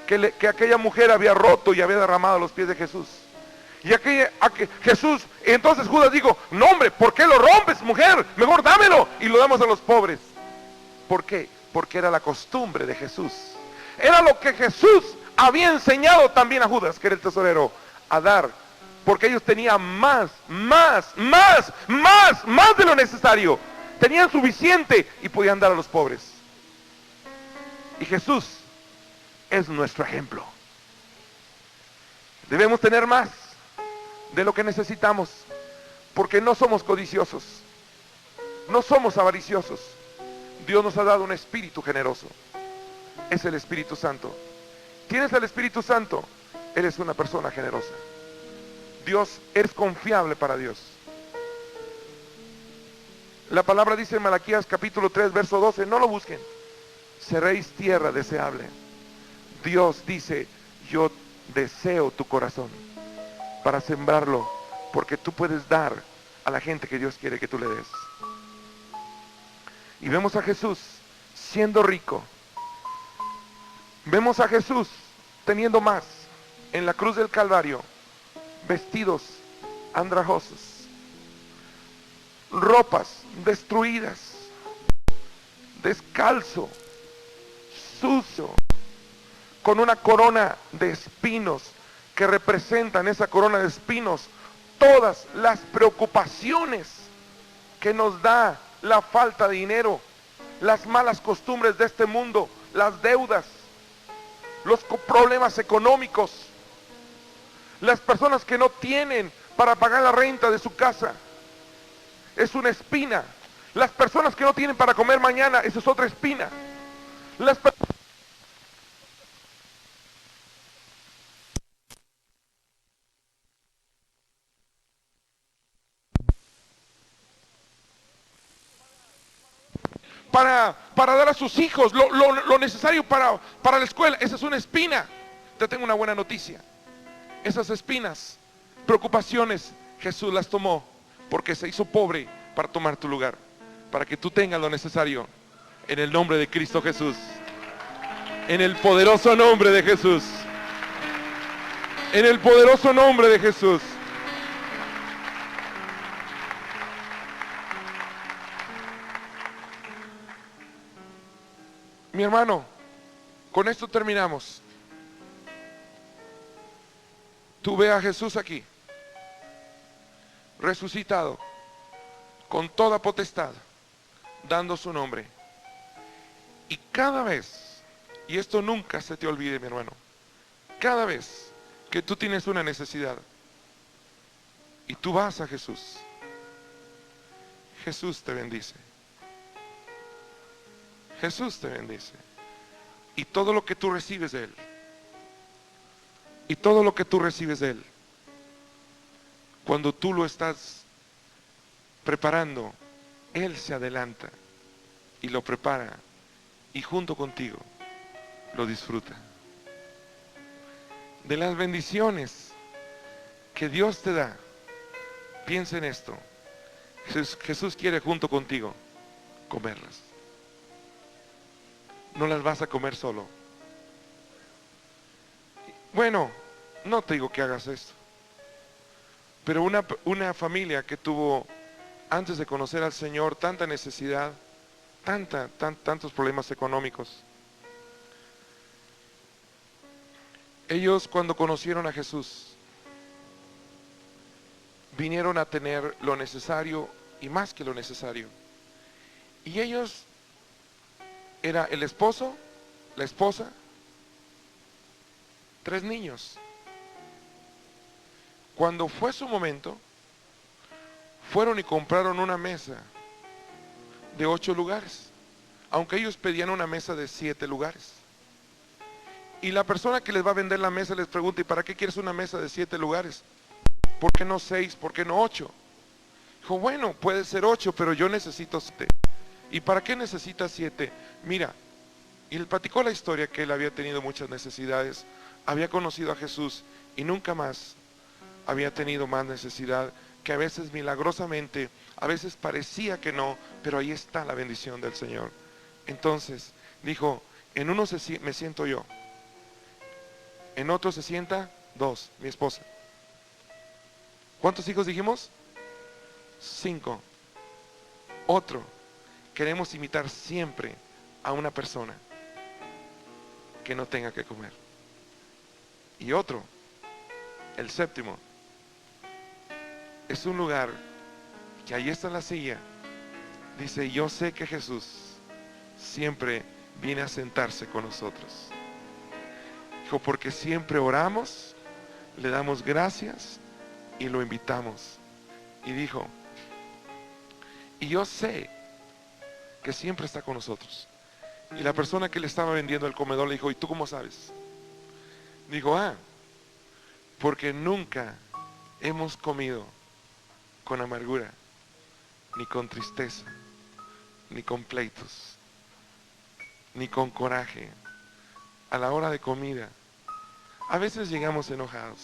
que aquella mujer había roto y había derramado a los pies de Jesús? Y Jesús, entonces Judas dijo, no hombre, ¿por qué lo rompes, mujer? Mejor dámelo y lo damos a los pobres. ¿Por qué? Porque era la costumbre de Jesús. Era lo que Jesús había enseñado también a Judas, que era el tesorero, a dar. Porque ellos tenían más de lo necesario. Tenían suficiente y podían dar a los pobres. Y Jesús es nuestro ejemplo. Debemos tener más de lo que necesitamos, porque no somos codiciosos, no somos avariciosos. Dios nos ha dado un espíritu generoso, es el Espíritu Santo. Tienes el Espíritu Santo, eres una persona generosa. Dios, eres confiable para Dios. La palabra dice en Malaquías capítulo 3 verso 12, no lo busquen, seréis tierra deseable. Dios dice, yo deseo tu corazón para sembrarlo, porque tú puedes dar a la gente que Dios quiere que tú le des. Y vemos a Jesús siendo rico. Vemos a Jesús teniendo más en la cruz del Calvario, vestidos andrajosos, ropas destruidas, descalzo, sucio, con una corona de espinos que representan, esa corona de espinos, todas las preocupaciones que nos da la falta de dinero, las malas costumbres de este mundo, las deudas, los problemas económicos, las personas que no tienen para pagar la renta de su casa, es una espina. Las personas que no tienen para comer mañana, esa es otra espina. Para dar a sus hijos lo necesario para la escuela, esa es una espina. Te tengo una buena noticia. Esas espinas, preocupaciones, Jesús las tomó porque se hizo pobre para tomar tu lugar, para que tú tengas lo necesario, en el nombre de Cristo Jesús, en el poderoso nombre de Jesús, en el poderoso nombre de Jesús. Mi hermano, con esto terminamos. Tú ve a Jesús aquí, resucitado, con toda potestad, dando su nombre. Y cada vez, y esto nunca se te olvide, mi hermano, cada vez que tú tienes una necesidad y tú vas a Jesús, Jesús te bendice. Jesús te bendice. Y todo lo que tú recibes de Él, y todo lo que tú recibes de Él, cuando tú lo estás preparando, Él se adelanta y lo prepara, y junto contigo lo disfruta. De las bendiciones que Dios te da, piensa en esto. Jesús quiere junto contigo comerlas. No las vas a comer solo. Bueno, no te digo que hagas esto, pero una familia que tuvo, antes de conocer al Señor, tanta necesidad, tantos problemas económicos. Ellos, cuando conocieron a Jesús, vinieron a tener lo necesario y más que lo necesario. Y ellos, era el esposo, la esposa, 3 niños. Cuando fue su momento, fueron y compraron una mesa de 8 lugares, aunque ellos pedían una mesa de 7 lugares. Y la persona que les va a vender la mesa les pregunta: ¿y para qué quieres una mesa de 7 lugares? ¿Por qué no 6? ¿Por qué no 8? Dijo: bueno, puede ser 8, pero yo necesito 7. ¿Y para qué necesitas 7? Mira, y él platicó la historia que él había tenido muchas necesidades, había conocido a Jesús y nunca más había tenido más necesidad, que a veces milagrosamente, a veces parecía que no, pero ahí está la bendición del Señor. Entonces dijo: en uno me siento yo, en otro se sienta 2, mi esposa. ¿Cuántos hijos dijimos? 5. Otro, queremos invitar siempre a una persona que no tenga que comer. Y otro, el 7, es un lugar que ahí está la silla. Dice: yo sé que Jesús siempre viene a sentarse con nosotros. Dijo: porque siempre oramos, le damos gracias y lo invitamos. Y dijo: y yo sé que siempre está con nosotros. Y la persona que le estaba vendiendo el comedor le dijo: ¿y tú cómo sabes? Dijo: porque nunca hemos comido con amargura, ni con tristeza, ni con pleitos, ni con coraje. A la hora de comida, a veces llegamos enojados,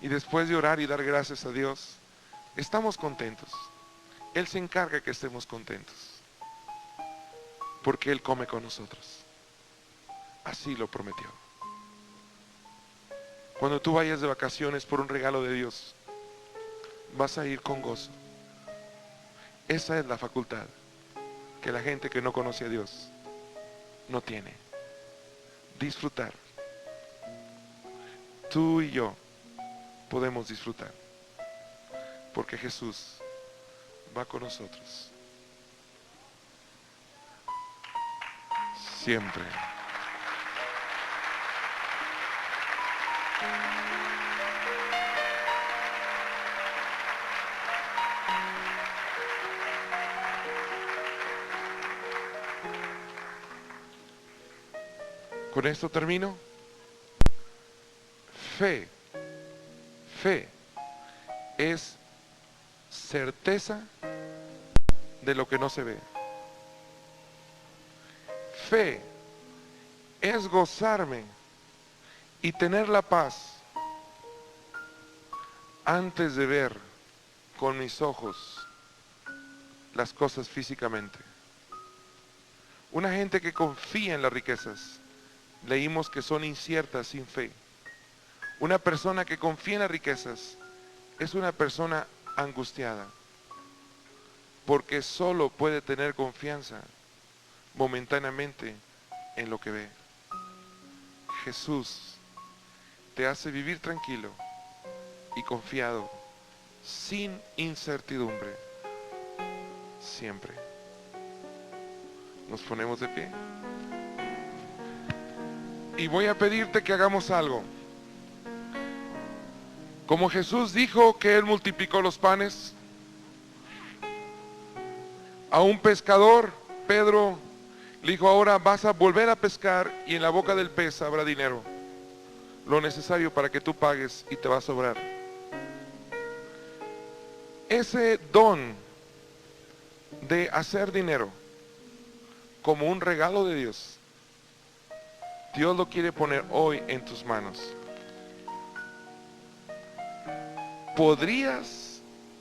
y después de orar y dar gracias a Dios, estamos contentos. Él se encarga que estemos contentos, porque Él come con nosotros. Así lo prometió. Cuando tú vayas de vacaciones por un regalo de Dios, vas a ir con gozo. Esa es la facultad que la gente que no conoce a Dios no tiene. Disfrutar. Tú y yo podemos disfrutar, porque Jesús va con nosotros siempre. Con esto termino. Fe es certeza de lo que no se ve. Fe es gozarme y tener la paz antes de ver con mis ojos las cosas físicamente. Una gente que confía en las riquezas, leímos que son inciertas sin fe. Una persona que confía en las riquezas es una persona angustiada, porque solo puede tener confianza momentáneamente en lo que ve. Jesús te hace vivir tranquilo y confiado, sin incertidumbre, siempre. Nos ponemos de pie. Y voy a pedirte que hagamos algo. Como Jesús dijo que Él multiplicó los panes, a un pescador, Pedro, le dijo: ahora vas a volver a pescar y en la boca del pez habrá dinero, lo necesario para que tú pagues y te va a sobrar. Ese don de hacer dinero como un regalo de Dios, Dios lo quiere poner hoy en tus manos.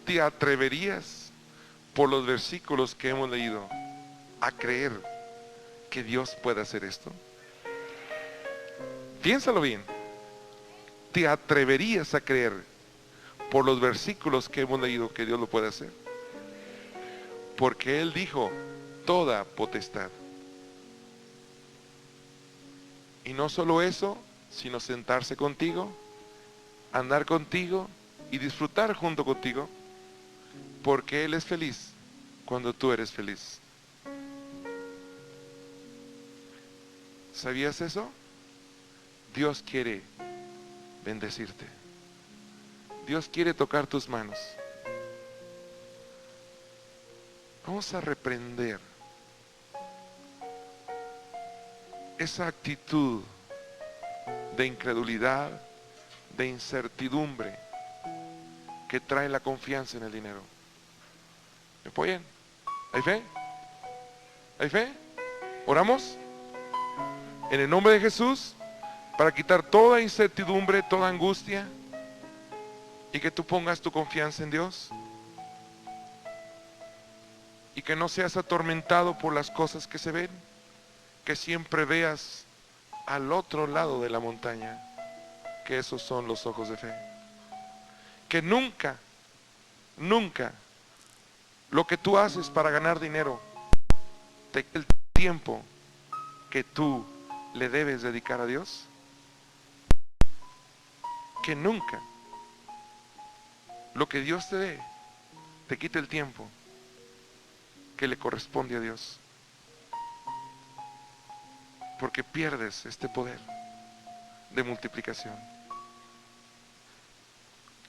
¿Te atreverías, por los versículos que hemos leído, a creer que Dios puede hacer esto? Piénsalo bien. ¿Te atreverías a creer, por los versículos que hemos leído, que Dios lo puede hacer? Porque Él dijo: toda potestad. Y no solo eso, sino sentarse contigo, andar contigo y disfrutar junto contigo, porque Él es feliz cuando tú eres feliz. ¿Sabías eso? Dios quiere bendecirte. Dios quiere tocar tus manos. Vamos a reprender esa actitud de incredulidad, de incertidumbre que trae la confianza en el dinero. ¿Me apoyan? ¿Hay fe? ¿Hay fe? ¿Oramos? En el nombre de Jesús, para quitar toda incertidumbre, toda angustia, y que tú pongas tu confianza en Dios, y que no seas atormentado por las cosas que se ven, que siempre veas al otro lado de la montaña, que esos son los ojos de fe. Que nunca, nunca lo que tú haces para ganar dinero te quite el tiempo que tú le debes dedicar a Dios. Que nunca lo que Dios te dé te quite el tiempo que le corresponde a Dios, porque pierdes este poder de multiplicación.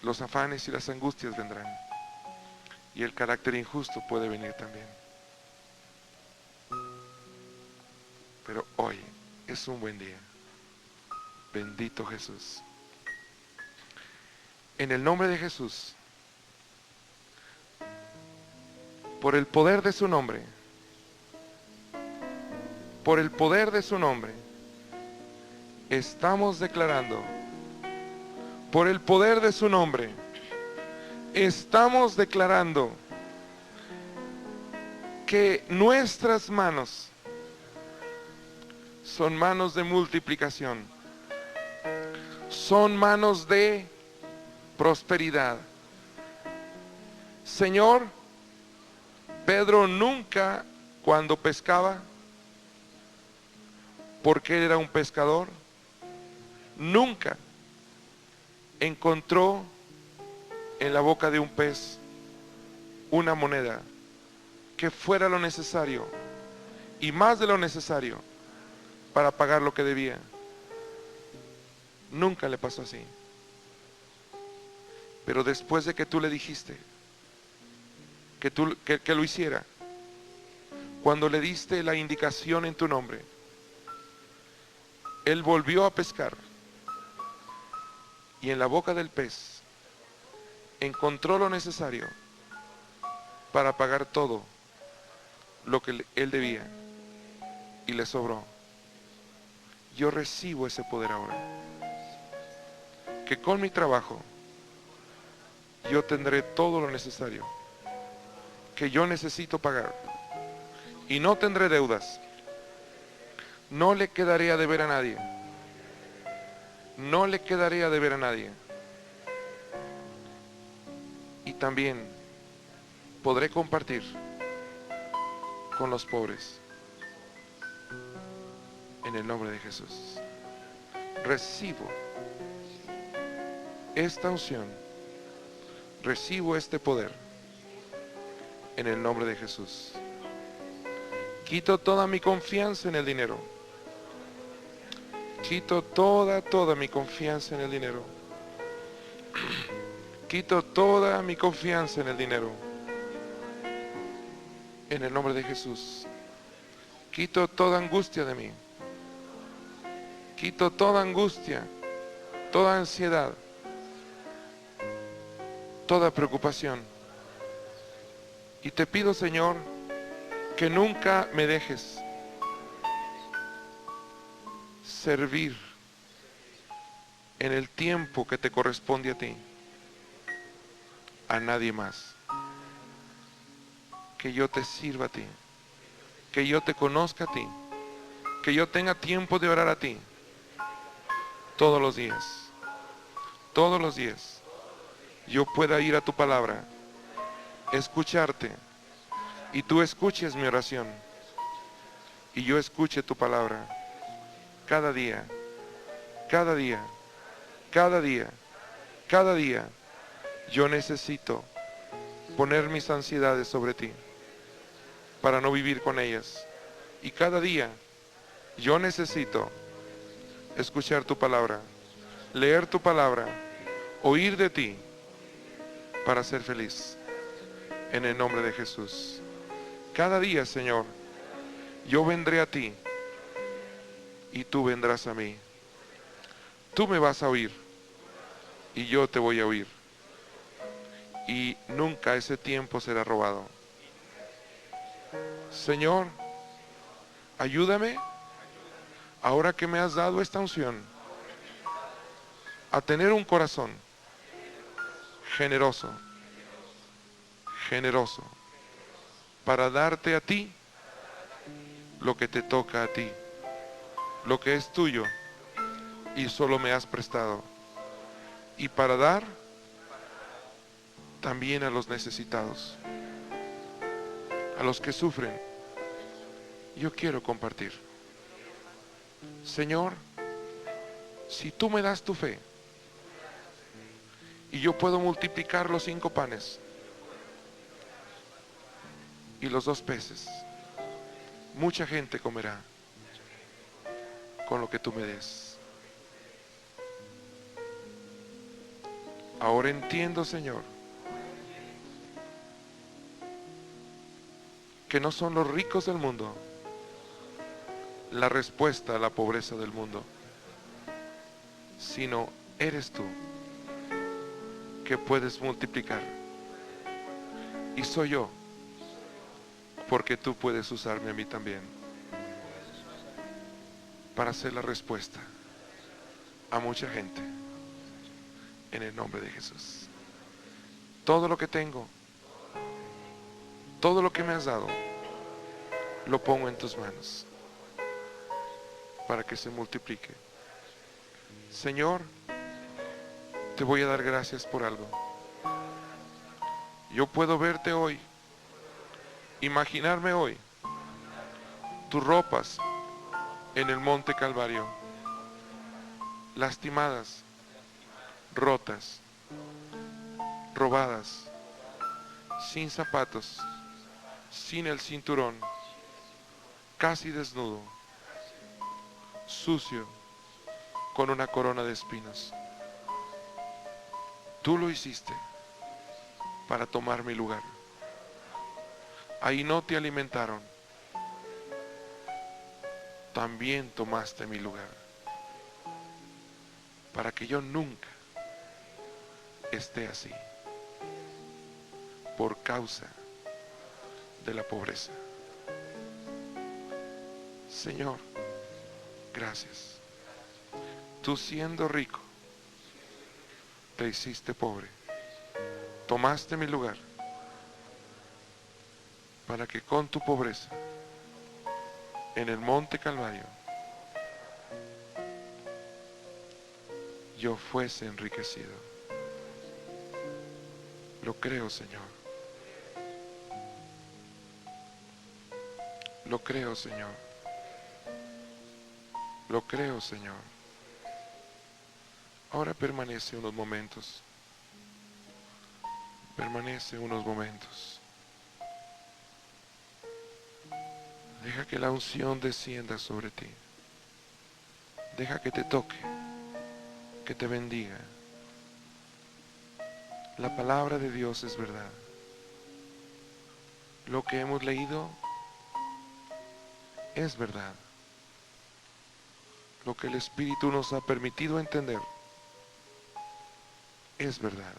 Los afanes y las angustias vendrán, y el carácter injusto puede venir también. Pero hoy es un buen día. Bendito Jesús. En el nombre de Jesús, por el poder de su nombre, por el poder de su nombre, estamos declarando, por el poder de su nombre, estamos declarando que nuestras manos son manos de multiplicación, son manos de prosperidad. Señor, Pedro nunca, cuando pescaba, porque él era un pescador, nunca encontró en la boca de un pez una moneda que fuera lo necesario y más de lo necesario para pagar lo que debía. Nunca le pasó así. Pero después de que tú le dijiste que lo hiciera, cuando le diste la indicación en tu nombre, él volvió a pescar, y en la boca del pez encontró lo necesario para pagar todo lo que él debía, y le sobró. Yo recibo ese poder ahora, que con mi trabajo yo tendré todo lo necesario que yo necesito pagar, y no tendré deudas. No le quedaré a deber a nadie. No le quedaré a deber a nadie. Y también podré compartir con los pobres. En el nombre de Jesús. Recibo esta unción. Recibo este poder. En el nombre de Jesús. Quito toda mi confianza en el dinero. Quito toda mi confianza en el dinero. Quito toda mi confianza en el dinero. En el nombre de Jesús. Quito toda angustia de mí. Quito toda angustia, toda ansiedad, toda preocupación. Y te pido, Señor, que nunca me dejes servir en el tiempo que te corresponde a ti, a nadie más. Que yo te sirva a ti, que yo te conozca a ti, que yo tenga tiempo de orar a ti todos los días, todos los días. Yo pueda ir a tu palabra, escucharte, y tú escuches mi oración, y yo escuche tu palabra cada día, cada día, cada día, cada día. Yo necesito poner mis ansiedades sobre ti para no vivir con ellas, y cada día yo necesito escuchar tu palabra, leer tu palabra, oír de ti para ser feliz. En el nombre de Jesús. Cada día, Señor, yo vendré a ti y tú vendrás a mí. Tú me vas a oír y yo te voy a oír. Y nunca ese tiempo será robado. Señor, ayúdame, ahora que me has dado esta unción, a tener un corazón generoso, generoso, para darte a ti lo que te toca a ti, lo que es tuyo y solo me has prestado, y para dar también a los necesitados, a los que sufren. Yo quiero compartir. Señor, si tú me das tu fe y yo puedo multiplicar los 5 panes y los 2 peces, mucha gente comerá con lo que tú me des. Ahora entiendo, Señor, que no son los ricos del mundo la respuesta a la pobreza del mundo, sino eres tú que puedes multiplicar. Y soy yo, porque tú puedes usarme a mí también para ser la respuesta a mucha gente. En el nombre de Jesús. Todo lo que tengo, todo lo que me has dado, lo pongo en tus manos para que se multiplique. Señor, te voy a dar gracias por algo. Yo puedo verte hoy, imaginarme hoy tus ropas en el monte Calvario, lastimadas, rotas, robadas, sin zapatos, sin el cinturón, casi desnudo, sucio, con una corona de espinas. Tú lo hiciste para tomar mi lugar. Ahí no te alimentaron, también tomaste mi lugar, para que yo nunca esté así, por causa de la pobreza. Señor, gracias. Tú siendo rico, te hiciste pobre. Tomaste mi lugar para que con tu pobreza en el monte Calvario yo fuese enriquecido. Lo creo, Señor. Lo creo, Señor. Lo creo, Señor. Ahora permanece unos momentos. Permanece unos momentos. Deja que la unción descienda sobre ti. Deja que te toque, que te bendiga. La palabra de Dios es verdad. Lo que hemos leído es verdad. Lo que el Espíritu nos ha permitido entender es verdad.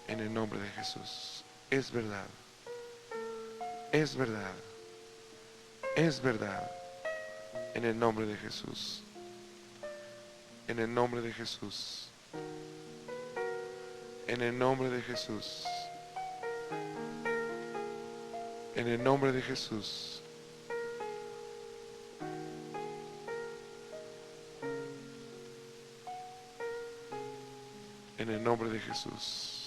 En el nombre de Jesús, es verdad. Es verdad. Es verdad. En el nombre de Jesús. En el nombre de Jesús. En el nombre de Jesús. En el nombre de Jesús. En el nombre de Jesús.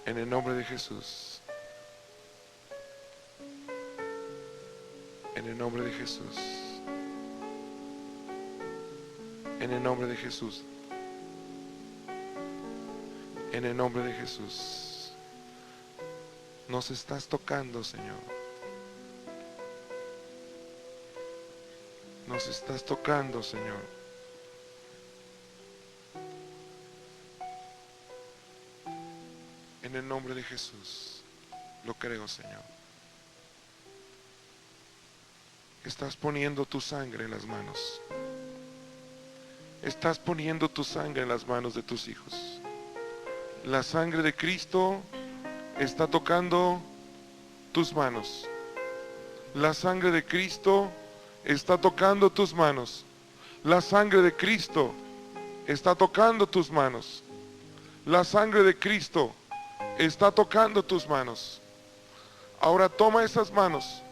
En el nombre de Jesús. En el nombre de Jesús. En el nombre de Jesús. En el nombre de Jesús. Nos estás tocando, Señor. Nos estás tocando, Señor. En el nombre de Jesús. Lo creo, Señor. Estás poniendo tu sangre en las manos. Estás poniendo tu sangre en las manos de tus hijos. La sangre de Cristo está tocando tus manos. La sangre de Cristo está tocando tus manos. La sangre de Cristo está tocando tus manos. La sangre de Cristo está tocando tus manos. Ahora toma esas manos,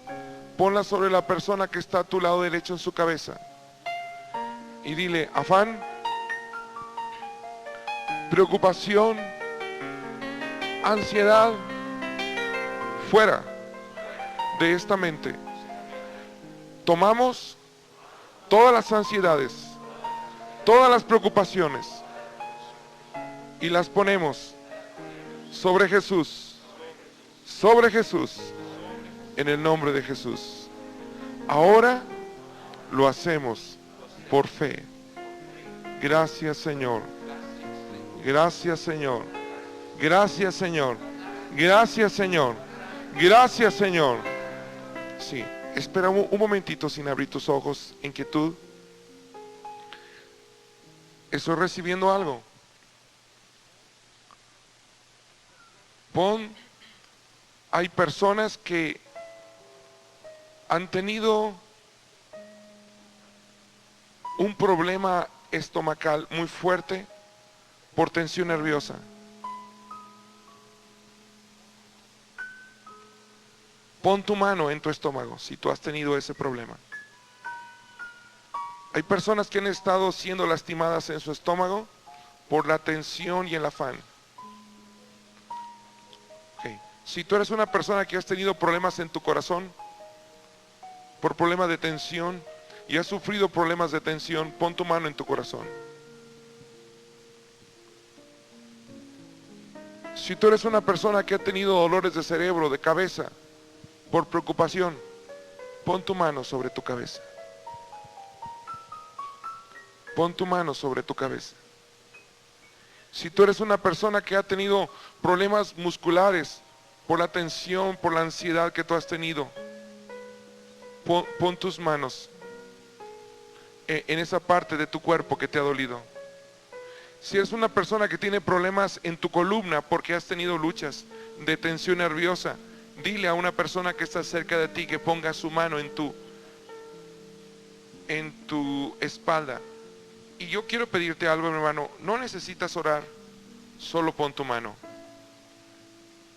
ponlas sobre la persona que está a tu lado derecho en su cabeza y dile: afán, preocupación, ansiedad, fuera de esta mente. Tomamos todas las ansiedades, todas las preocupaciones y las ponemos sobre Jesús, en el nombre de Jesús. Ahora lo hacemos por fe. Gracias, Señor. Gracias, Señor. Gracias, Señor. Gracias, Señor. Gracias, Señor. Sí, espera un momentito sin abrir tus ojos en quietud. Estoy recibiendo algo. Hay personas que han tenido un problema estomacal muy fuerte por tensión nerviosa. Pon tu mano en tu estómago si tú has tenido ese problema. Hay personas que han estado siendo lastimadas en su estómago por la tensión y el afán. Okay. Si tú eres una persona que has tenido problemas en tu corazón por problemas de tensión y has sufrido problemas de tensión, pon tu mano en tu corazón. Si tú eres una persona que ha tenido dolores de cerebro, de cabeza, por preocupación, pon tu mano sobre tu cabeza. Pon tu mano sobre tu cabeza. Si tú eres una persona que ha tenido problemas musculares por la tensión, por la ansiedad que tú has tenido, pon tus manos en esa parte de tu cuerpo que te ha dolido. Si eres una persona que tiene problemas en tu columna porque has tenido luchas de tensión nerviosa, dile a una persona que está cerca de ti que ponga su mano en tu espalda. Y yo quiero pedirte algo, mi hermano. No necesitas orar, solo pon tu mano.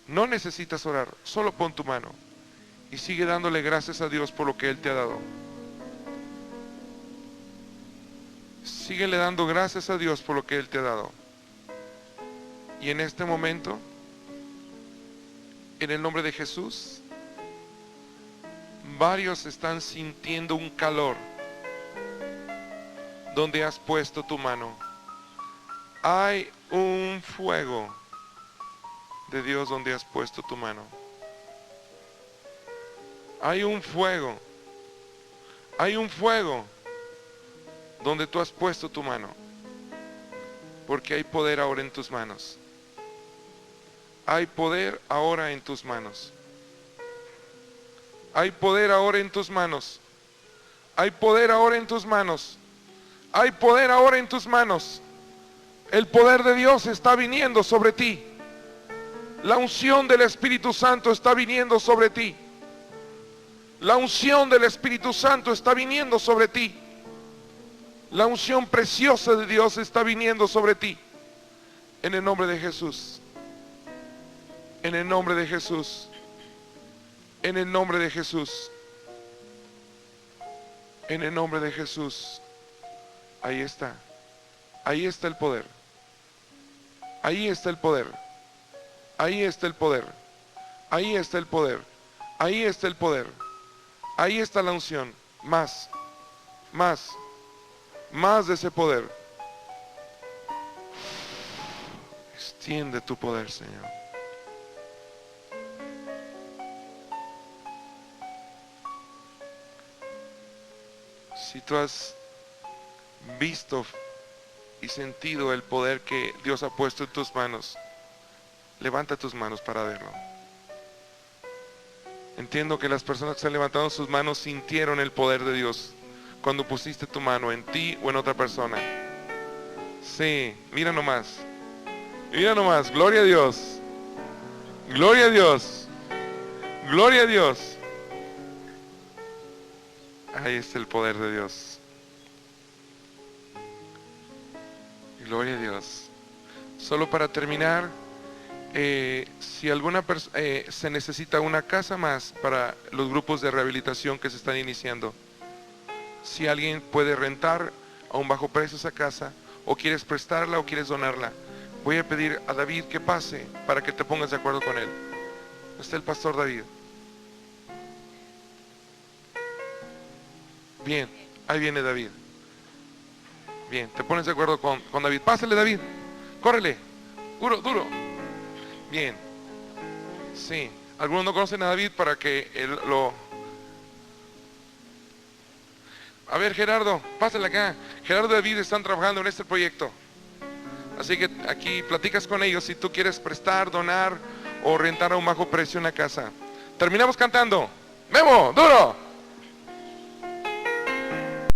No necesitas orar, solo pon tu mano. Y sigue dándole gracias a Dios por lo que Él te ha dado. Síguele dando gracias a Dios por lo que Él te ha dado. Y en este momento, en el nombre de Jesús, varios están sintiendo un calor donde has puesto tu mano. Hay un fuego de Dios donde has puesto tu mano. Hay un fuego. Hay un fuego donde tú has puesto tu mano. Porque hay poder ahora en tus manos. Hay poder ahora en tus manos. Hay poder ahora en tus manos. Hay poder ahora en tus manos. Hay poder ahora en tus manos. El poder de Dios está viniendo sobre ti. La unción del Espíritu Santo está viniendo sobre ti. La unción del Espíritu Santo está viniendo sobre ti. La unción preciosa de Dios está viniendo sobre ti. En el nombre de Jesús. En el nombre de Jesús. En el nombre de Jesús. En el nombre de Jesús. Ahí está. Ahí está el poder. Ahí está el poder. Ahí está el poder. Ahí está el poder. Ahí está el poder. Ahí está la unción. Más. Más. Más de ese poder. Extiende tu poder, Señor. Si tú has visto y sentido el poder que Dios ha puesto en tus manos, Levanta tus manos para verlo. Entiendo que las personas que están levantando sus manos sintieron el poder de Dios cuando pusiste tu mano en ti o en otra persona. Sí, mira nomás. Mira nomás, gloria a Dios. Gloria a Dios. Gloria a Dios. Ahí está el poder de Dios. Gloria a Dios. Solo para terminar, si alguna se necesita una casa más para los grupos de rehabilitación que se están iniciando. Si alguien puede rentar a un bajo precio esa casa, o quieres prestarla o quieres donarla, voy a pedir a David que pase para que te pongas de acuerdo con él. Está el pastor David. Bien, ahí viene David. Bien, te pones de acuerdo con David. Pásale, David, córrele, duro, duro. Bien, sí, algunos no conocen a David para que él lo... A ver, Gerardo, pásale acá. Gerardo y David están trabajando en este proyecto. Así que aquí platicas con ellos si tú quieres prestar, donar o rentar a un bajo precio una casa. Terminamos cantando. Memo, duro.